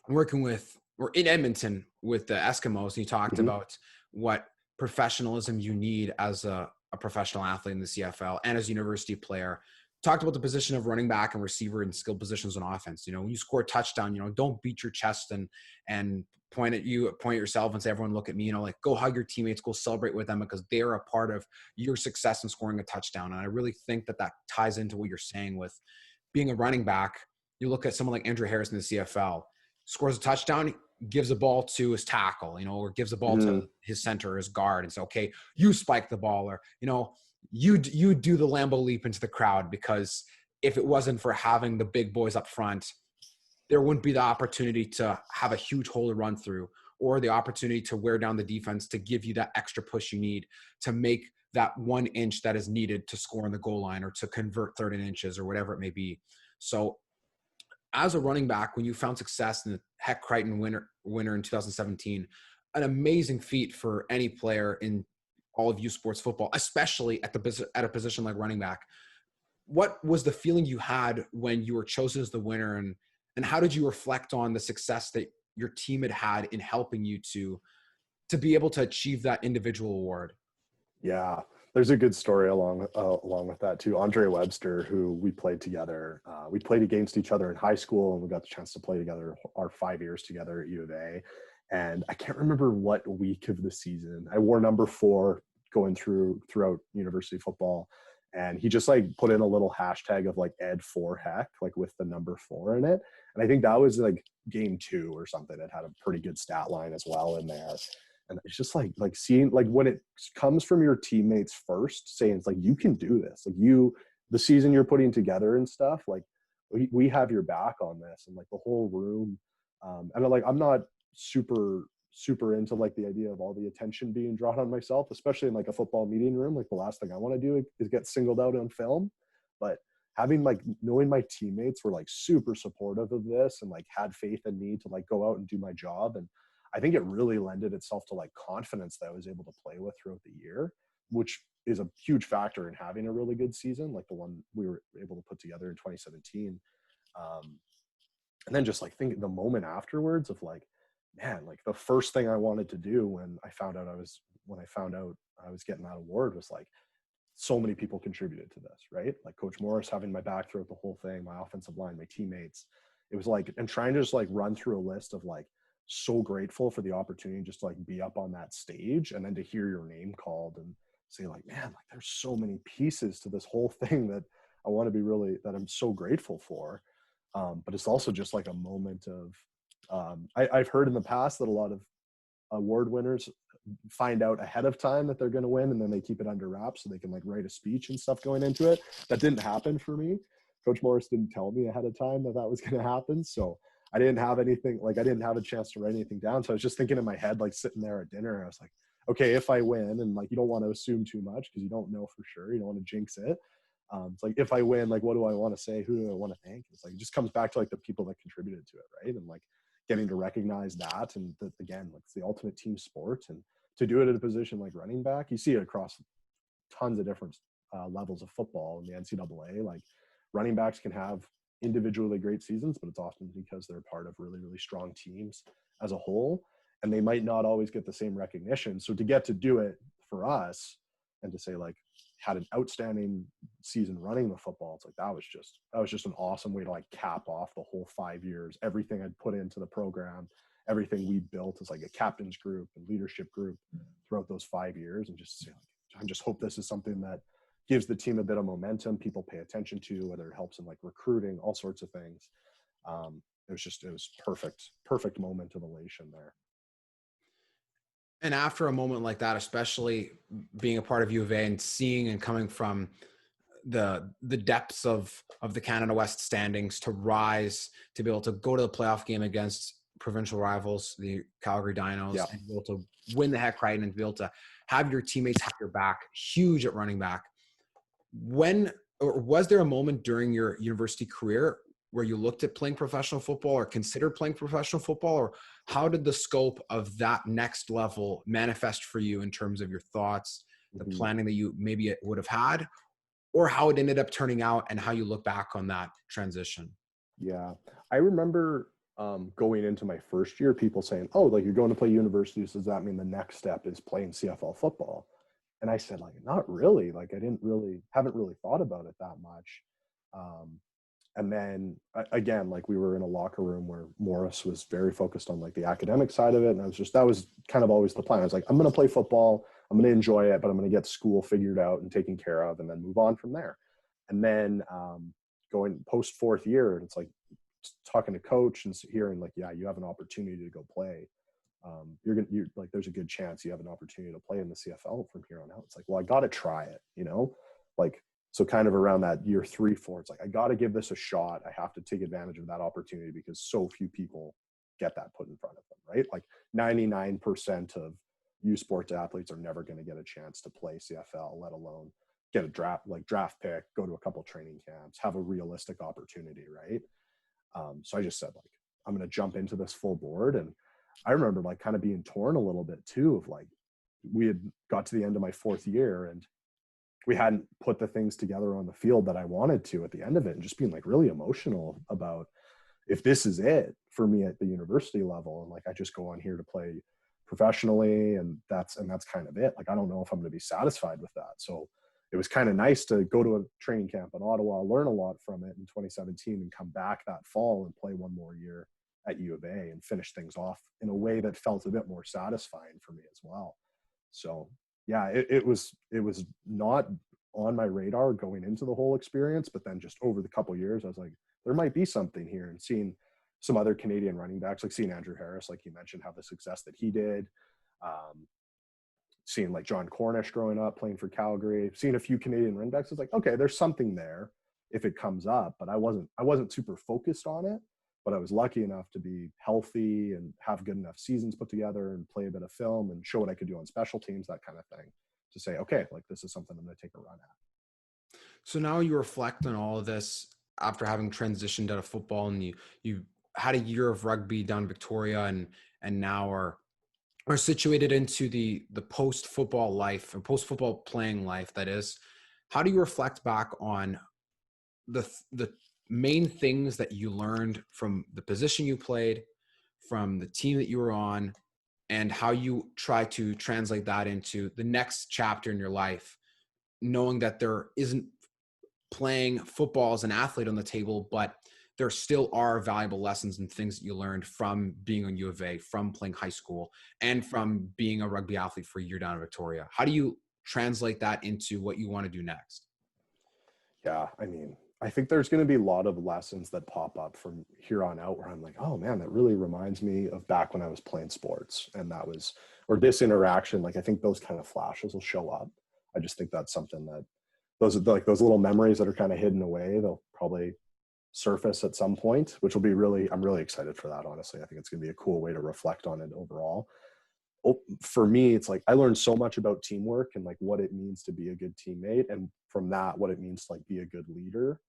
working in Edmonton with the Eskimos. He talked about what professionalism you need as a professional athlete in the CFL and as a university player. Talked about the position of running back and receiver in skill positions on offense. You know, when you score a touchdown, you know, don't beat your chest and point at yourself and say, everyone look at me, you know, like go hug your teammates, go celebrate with them, because they're a part of your success in scoring a touchdown. And I really think that ties into what you're saying with being a running back. You look at someone like Andrew Harris in the CFL, scores a touchdown, gives the ball to his tackle, you know, or gives the ball to his center or his guard and say, okay, you spike the ball, or, you know, you do the Lambo leap into the crowd, because if it wasn't for having the big boys up front, there wouldn't be the opportunity to have a huge hole to run through, or the opportunity to wear down the defense to give you that extra push you need to make that 1 inch that is needed to score on the goal line or to convert third and inches or whatever it may be. So as a running back, when you found success in the Hec Creighton winner in 2017, an amazing feat for any player in all of U Sports football, especially at a position like running back. What was the feeling you had when you were chosen as the winner, and how did you reflect on the success that your team had in helping you to be able to achieve that individual award? Yeah, there's a good story along with that too. Andre Webster, who we played together, we played against each other in high school, and we got the chance to play together our 5 years together at U of A. And I can't remember what week of the season I wore number 4 going throughout university football, and he just like put in a little hashtag of like Ed4Hec, like with the number 4 in it. And I think that was like game 2 or something. It had a pretty good stat line as well in there. And it's just like seeing, like when it comes from your teammates first saying it's like, you can do this, like the season you're putting together and stuff, like we have your back on this. And like the whole room, and I'm not super into like the idea of all the attention being drawn on myself, especially in like a football meeting room. Like the last thing I want to do is get singled out on film. But having like knowing my teammates were like super supportive of this and like had faith in me to like go out and do my job. And I think it really lended itself to like confidence that I was able to play with throughout the year, which is a huge factor in having a really good season, like the one we were able to put together in 2017. And then just like think the moment afterwards of like, man, like the first thing I wanted to do when I found out I was getting that award was like, so many people contributed to this, right? Like Coach Morris having my back throughout the whole thing, my offensive line, my teammates. It was like, and trying to just like run through a list of like, so grateful for the opportunity just to like be up on that stage and then to hear your name called and say like, man, like there's so many pieces to this whole thing that I want to be really, that I'm so grateful for. But it's also just like a moment of, I've heard in the past that a lot of award winners find out ahead of time that they're going to win, and then they keep it under wraps so they can like write a speech and stuff going into it. That didn't happen for me. Coach Morris didn't tell me ahead of time that was going to happen. So I didn't have anything, like I didn't have a chance to write anything down. So I was just thinking in my head, like sitting there at dinner, I was like, okay, if I win, and like, you don't want to assume too much because you don't know for sure. You don't want to jinx it. It's like, if I win, like, what do I want to say? Who do I want to thank? It's like, it just comes back to like the people that contributed to it. Right. And like getting to recognize that. And that, again, like it's the ultimate team sport, and to do it at a position like running back, you see it across tons of different levels of football in the NCAA. Like running backs can have individually great seasons, but it's often because they're part of really, really strong teams as a whole, and they might not always get the same recognition. So to get to do it for us and to say like, had an outstanding season running the football, it's like, that was just an awesome way to like cap off the whole 5 years, everything I'd put into the program, everything we built as like a captain's group and leadership group throughout those 5 years. And just say like, I just hope this is something that gives the team a bit of momentum, people pay attention to, whether it helps in like recruiting, all sorts of things. It was perfect moment of elation there. And after a moment like that, especially being a part of U of A and seeing and coming from the depths of the Canada West standings to rise, to be able to go to the playoff game against provincial rivals, the Calgary Dinos, Yeah. and be able to win the Hec Creighton and be able to have your teammates have your back, huge at running back. Was there a moment during your university career where you looked at playing professional football or considered playing professional football, or how did the scope of that next level manifest for you in terms of your thoughts, the planning that you maybe would have had, or how it ended up turning out and how you look back on that transition? Yeah. I remember going into my first year, people saying, oh, like you're going to play university, so does that mean the next step is playing CFL football? And I said, like, not really. Like, haven't really thought about it that much. And then again, like we were in a locker room where Morris was very focused on like the academic side of it. And that was kind of always the plan. I was like, I'm going to play football. I'm going to enjoy it, but I'm going to get school figured out and taken care of and then move on from there. And then going post 4th year, and it's like talking to coach and hearing like, yeah, you have an opportunity to go play. You're like, there's a good chance you have an opportunity to play in the CFL from here on out. It's like, well, I got to try it, like, so kind of around that year 3, 4, it's like, I got to give this a shot. I have to take advantage of that opportunity because so few people get that put in front of them, right? Like 99% of U sports athletes are never going to get a chance to play CFL, let alone get a draft pick, go to a couple training camps, have a realistic opportunity, right? So I just said, like, I'm going to jump into this full board. And I remember like kind of being torn a little bit too, of like, we had got to the end of my 4th year and we hadn't put the things together on the field that I wanted to at the end of it, and just being like really emotional about if this is it for me at the university level. And like, I just go on here to play professionally and that's kind of it. Like, I don't know if I'm going to be satisfied with that. So it was kind of nice to go to a training camp in Ottawa, learn a lot from it in 2017, and come back that fall and play one more year at U of A and finish things off in a way that felt a bit more satisfying for me as well. So yeah, it was not on my radar going into the whole experience, but then just over the couple of years, I was like, there might be something here. And seeing some other Canadian running backs, like seeing Andrew Harris, like you mentioned, have the success that he did, seeing like John Cornish growing up playing for Calgary, seeing a few Canadian running backs, it's like, okay, there's something there if it comes up. But I wasn't super focused on it. But I was lucky enough to be healthy and have good enough seasons put together and play a bit of film and show what I could do on special teams, that kind of thing, to say, okay, like, this is something I'm going to take a run at. So now you reflect on all of this after having transitioned out of football, and you had a year of rugby down in Victoria, and now are situated into the post football life and post football playing life. That is, how do you reflect back on the main things that you learned from the position you played, from the team that you were on, and how you try to translate that into the next chapter in your life, knowing that there isn't playing football as an athlete on the table, but there still are valuable lessons and things that you learned from being on U of A, from playing high school, and from being a rugby athlete for a year down in Victoria. How do you translate that into what you want to do next? Yeah, I mean, I think there's going to be a lot of lessons that pop up from here on out where I'm like, oh man, that really reminds me of back when I was playing sports. And that was, or this interaction, like, I think those kind of flashes will show up. I just think that's something that those little memories that are kind of hidden away, they'll probably surface at some point, which will be I'm really excited for that. Honestly, I think it's going to be a cool way to reflect on it overall. For me, it's like I learned so much about teamwork and like what it means to be a good teammate, and from that, what it means to like be a good leader,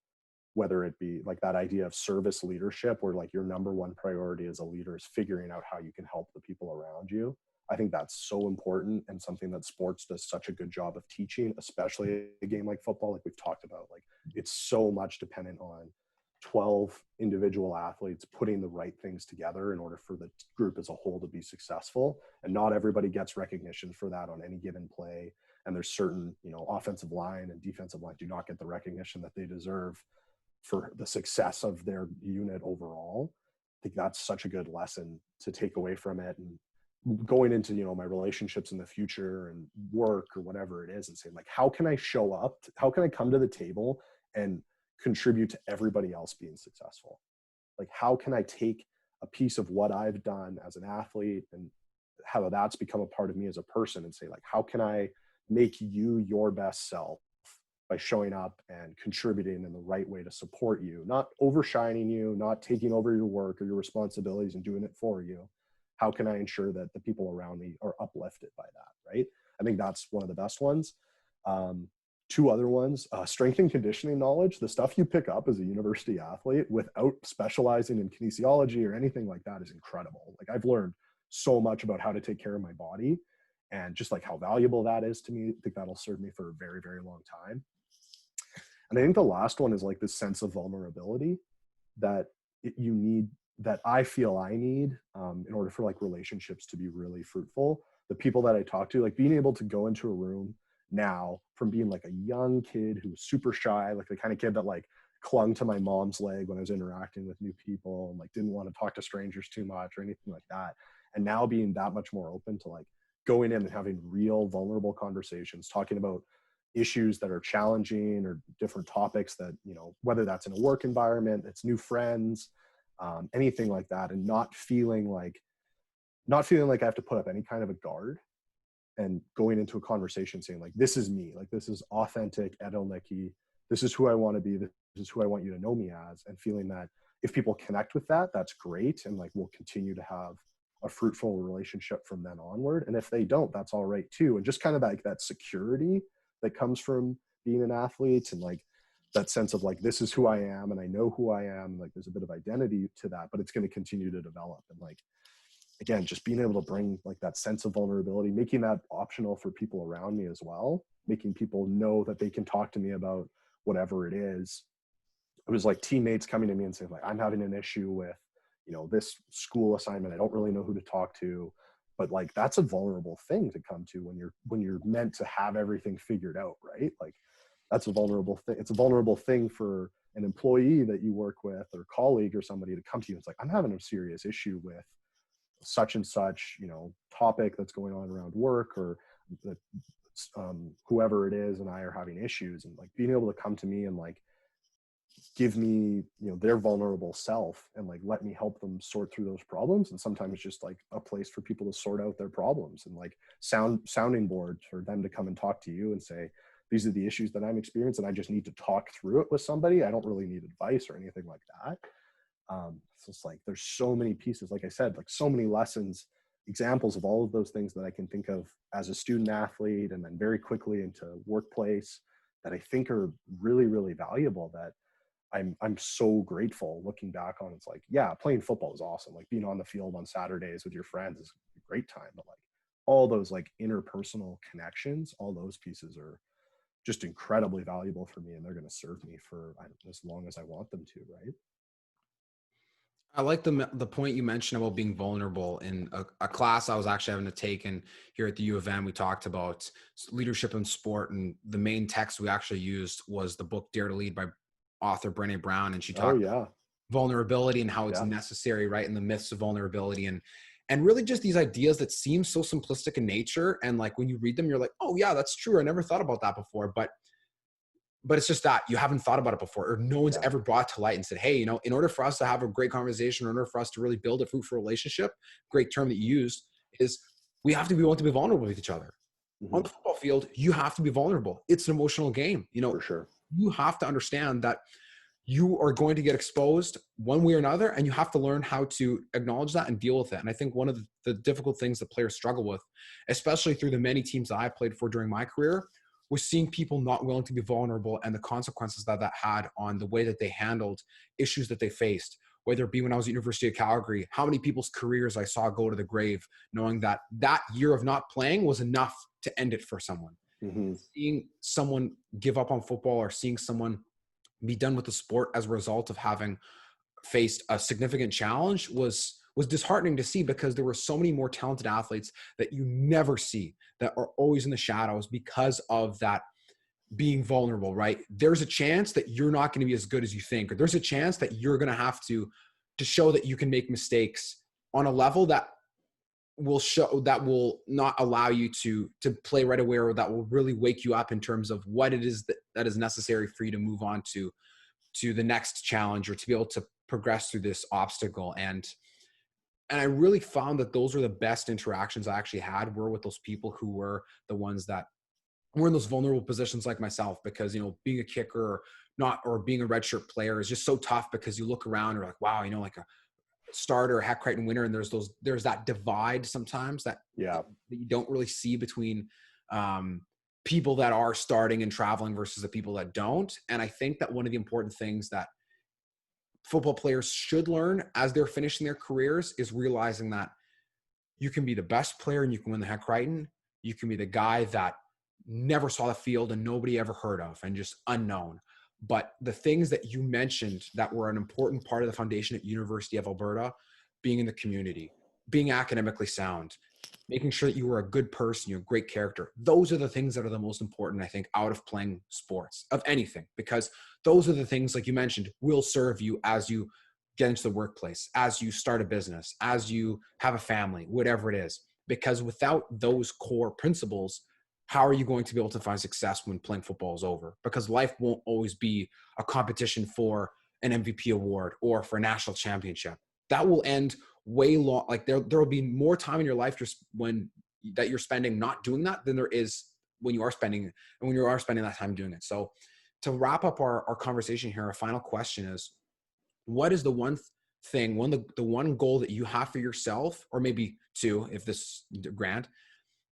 whether it be like that idea of service leadership, where like your number one priority as a leader is figuring out how you can help the people around you. I think that's so important, and something that sports does such a good job of teaching, especially a game like football, like we've talked about. Like, it's so much dependent on 12 individual athletes putting the right things together in order for the group as a whole to be successful. And not everybody gets recognition for that on any given play. And there's certain, offensive line and defensive line do not get the recognition that they deserve for the success of their unit overall. I think that's such a good lesson to take away from it. And going into, my relationships in the future and work or whatever it is, and saying like, how can I show up? How can I come to the table and contribute to everybody else being successful? Like, how can I take a piece of what I've done as an athlete and how that's become a part of me as a person, and say like, how can I make you your best self by showing up and contributing in the right way to support you, not overshining you, not taking over your work or your responsibilities and doing it for you. How can I ensure that the people around me are uplifted by that, right? I think that's one of the best ones. Two other ones, strength and conditioning knowledge, the stuff you pick up as a university athlete without specializing in kinesiology or anything like that is incredible. Like, I've learned so much about how to take care of my body, and just like how valuable that is to me. I think that'll serve me for a very, very long time. And I think the last one is like this sense of vulnerability that you need, that I feel I need in order for like relationships to be really fruitful. The people that I talk to, like being able to go into a room now, from being like a young kid who was super shy, like the kind of kid that like clung to my mom's leg when I was interacting with new people and like didn't want to talk to strangers too much or anything like that. And now being that much more open to like going in and having real vulnerable conversations, talking about issues that are challenging or different topics that, whether that's in a work environment, it's new friends, anything like that, and not feeling like I have to put up any kind of a guard, and going into a conversation saying like, this is me, like this is authentic Ed Ilnicki, this is who I want to be, this is who I want you to know me as, and feeling that if people connect with that, that's great. And like, we'll continue to have a fruitful relationship from then onward. And if they don't, that's all right too. And just kind of like that security that comes from being an athlete, and like that sense of like, this is who I am and I know who I am. Like there's a bit of identity to that, but it's going to continue to develop. And like, again, just being able to bring like that sense of vulnerability, making that optional for people around me as well, making people know that they can talk to me about whatever it is. It was like teammates coming to me and saying like, I'm having an issue with, you know, this school assignment. I don't really know who to talk to. But like, that's a vulnerable thing to come to when you're meant to have everything figured out, right? Like that's a vulnerable thing. It's a vulnerable thing for an employee that you work with or colleague or somebody to come to you. It's like, I'm having a serious issue with such and such, you know, topic that's going on around work, or that whoever it is and I are having issues. And like being able to come to me and like give me, you know, their vulnerable self and like let me help them sort through those problems. And sometimes it's just like a place for people to sort out their problems, and like sounding board for them to come and talk to you and say, these are the issues that I'm experiencing. I just need to talk through it with somebody. I don't really need advice or anything like that. So it's like, there's so many pieces, like I said, like so many lessons, examples of all of those things that I can think of as a student athlete, and then very quickly into workplace, that I think are really, really valuable, that I'm so grateful looking back on. It's like, yeah, playing football is awesome. Like being on the field on Saturdays with your friends is a great time, but like all those like interpersonal connections, all those pieces are just incredibly valuable for me, and they're going to serve me for as long as I want them to, right? I like the point you mentioned about being vulnerable. In a class I was actually having to take in here at the U of M, we talked about leadership in sport, and the main text we actually used was the book Dare to Lead by author Brené Brown, and she Oh talked yeah. vulnerability and how it's Yeah. necessary, right? And the myths of vulnerability, and really just these ideas that seem so simplistic in nature, and like when you read them, you're like, oh yeah, that's true. I never thought about that before, but it's just that you haven't thought about it before, or no one's Yeah. ever brought to light and said, hey, you know, in order for us to have a great conversation, or in order for us to really build a fruitful relationship, great term that you used is, we have to be willing to be vulnerable with each other. On Mm-hmm. the football field, you have to be vulnerable. It's an emotional game. You know, For sure. you have to understand that you are going to get exposed one way or another, and you have to learn how to acknowledge that and deal with it. And I think one of the difficult things that players struggle with, especially through the many teams that I played for during my career, was seeing people not willing to be vulnerable, and the consequences that that had on the way that they handled issues that they faced. Whether it be when I was at University of Calgary, how many people's careers I saw go to the grave, knowing that that year of not playing was enough to end it for someone. Mm-hmm. Seeing someone give up on football, or seeing someone be done with the sport as a result of having faced a significant challenge was disheartening to see, because there were so many more talented athletes that you never see, that are always in the shadows because of that being vulnerable, right? There's a chance that you're not going to be as good as you think, or there's a chance that you're going to have to show that you can make mistakes on a level that will not allow you to play right away, or that will really wake you up in terms of what it is that is necessary for you to move on to the next challenge, or to be able to progress through this obstacle. And I really found that those were the best interactions I actually had, were with those people who were the ones that were in those vulnerable positions like myself, because, you know, being a kicker or being a redshirt player is just so tough, because you look around and you're like, wow, you know, like a starter, Hec Creighton winner, and there's that divide sometimes that Yeah. you don't really see between people that are starting and traveling versus the people that don't. And I think that one of the important things that football players should learn as they're finishing their careers is realizing that you can be the best player and you can win the Hec Creighton. You can be the guy that never saw the field and nobody ever heard of and just unknown. But the things that you mentioned that were an important part of the foundation at University of Alberta, being in the community, being academically sound, making sure that you were a good person, you're a great character. Those are the things that are the most important, I think, out of playing sports, of anything, because those are the things, like you mentioned, will serve you as you get into the workplace, as you start a business, as you have a family, whatever it is. Because without those core principles, how are you going to be able to find success when playing football is over? Because life won't always be a competition for an MVP award or for a national championship. That will end way long. Like there will be more time in your life just that you're spending not doing that than there is when you are spending that time doing it. So to wrap up our conversation here, our final question is, what is the one thing, the one goal that you have for yourself, or maybe two, if this grant,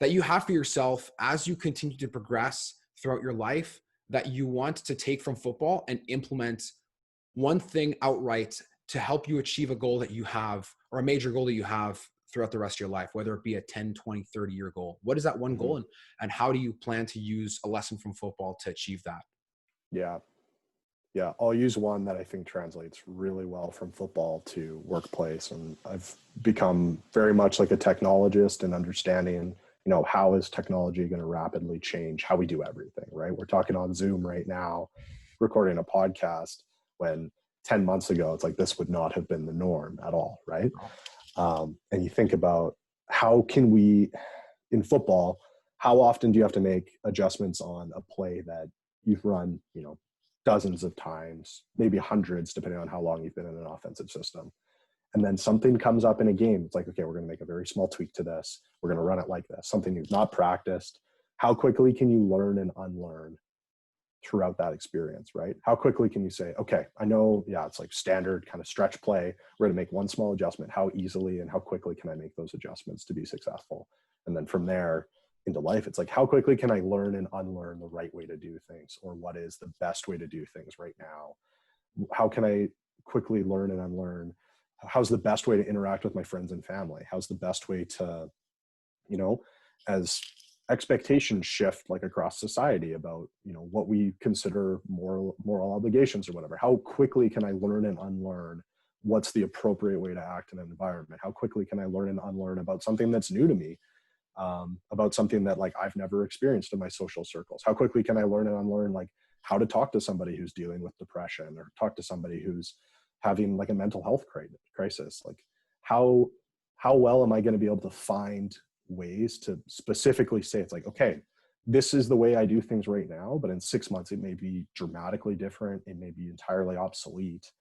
that you have for yourself as you continue to progress throughout your life, that you want to take from football and implement one thing outright to help you achieve a goal that you have, or a major goal that you have throughout the rest of your life, whether it be a 10, 20, 30-year goal? What is that one Mm-hmm. goal, and how do you plan to use a lesson from football to achieve that? Yeah. Yeah, I'll use one that I think translates really well from football to workplace. And I've become very much like a technologist and understanding, how is technology going to rapidly change how we do everything, right? We're talking on Zoom right now, recording a podcast, when 10 months ago, it's like this would not have been the norm at all, right? And you think about how can we, in football, how often do you have to make adjustments on a play that you've run, dozens of times, maybe hundreds, depending on how long you've been in an offensive system. And then something comes up in a game. It's like, okay, we're going to make a very small tweak to this. We're going to run it like this, something you've not practiced. How quickly can you learn and unlearn throughout that experience, right? How quickly can you say, okay, I know, it's like standard kind of stretch play. We're going to make one small adjustment. How easily and how quickly can I make those adjustments to be successful? And then from there, into life, it's like, how quickly can I learn and unlearn the right way to do things, or what is the best way to do things right now? How can I quickly learn and unlearn? How's the best way to interact with my friends and family? How's the best way to, as expectations shift like across society about, what we consider moral obligations or whatever, how quickly can I learn and unlearn what's the appropriate way to act in an environment? How quickly can I learn and unlearn about something that's new to me? About something that like I've never experienced in my social circles? How quickly can I learn and unlearn like how to talk to somebody who's dealing with depression, or talk to somebody who's having like a mental health crisis? Like how well am I going to be able to find ways to specifically say, it's like, okay, this is the way I do things right now, but in 6 months it may be dramatically different. It may be entirely obsolete.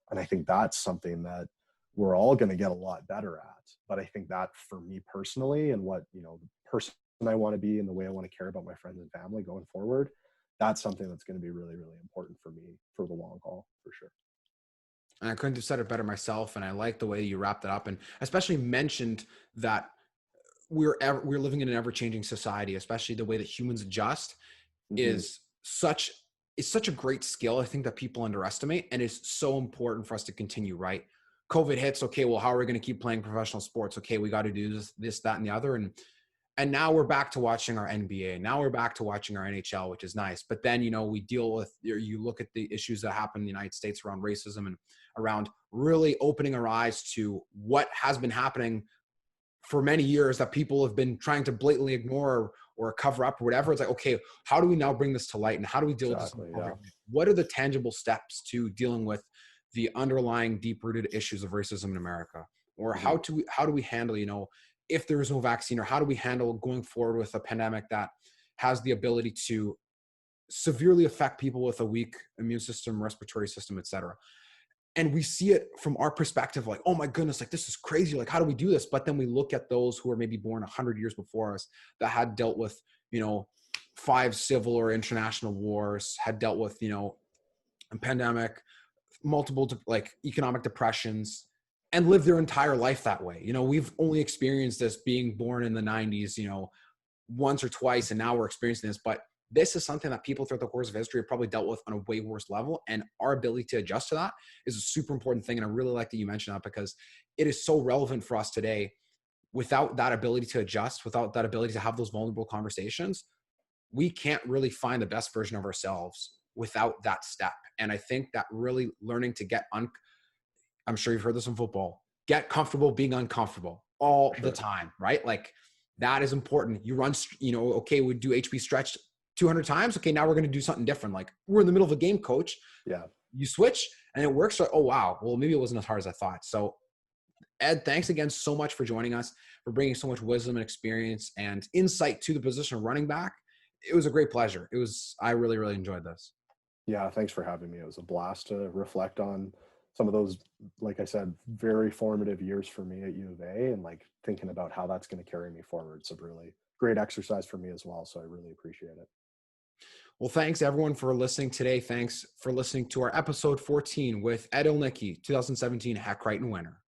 And I think that's something that we're all going to get a lot better at. But I think that for me personally, and what, the person I want to be and the way I want to care about my friends and family going forward, that's something that's going to be really, really important for me for the long haul, for sure. And I couldn't have said it better myself. And I like the way you wrapped it up, and especially mentioned that we're living in an ever-changing society, especially the way that humans adjust Mm-hmm. is such a great skill, I think, that people underestimate, and it's so important for us to continue, right? COVID hits. Okay, well, how are we going to keep playing professional sports? Okay, we got to do this, that, and the other. And now we're back to watching our NBA. Now we're back to watching our NHL, which is nice. But then, we deal with, you look at the issues that happen in the United States around racism and around really opening our eyes to what has been happening for many years that people have been trying to blatantly ignore or cover up or whatever. It's like, okay, how do we now bring this to light, and how do we deal with this? Yeah. What are the tangible steps to dealing with the underlying deep-rooted issues of racism in America? Or how do we handle, if there is no vaccine, or how do we handle going forward with a pandemic that has the ability to severely affect people with a weak immune system, respiratory system, et cetera? And we see it from our perspective, like, oh my goodness, like this is crazy. Like, how do we do this? But then we look at those who are maybe born 100 years before us that had dealt with, 5 civil or international wars, had dealt with, a pandemic, multiple like economic depressions, and lived their entire life that way. We've only experienced this being born in the 90s, once or twice, and now we're experiencing this. But this is something that people throughout the course of history have probably dealt with on a way worse level. And our ability to adjust to that is a super important thing. And I really like that you mentioned that, because it is so relevant for us today. Without that ability to adjust, without that ability to have those vulnerable conversations, we can't really find the best version of ourselves without that step. And I think that really learning to get I'm sure you've heard this in football, get comfortable being uncomfortable all the time, right? Like that is important. You run, okay, we do HB stretch 200 times. Okay, now we're going to do something different. Like, we're in the middle of a game, coach. Yeah. You switch and it works. So, oh, wow. Well, maybe it wasn't as hard as I thought. So Ed, thanks again so much for joining us, for bringing so much wisdom and experience and insight to the position of running back. It was a great pleasure. I really, really enjoyed this. Yeah. Thanks for having me. It was a blast to reflect on some of those, like I said, very formative years for me at U of A, and like thinking about how that's going to carry me forward. It's a really great exercise for me as well. So I really appreciate it. Well, thanks everyone for listening today. Thanks for listening to our episode 14 with Ed Ilnicki, 2017 Hec Creighton winner.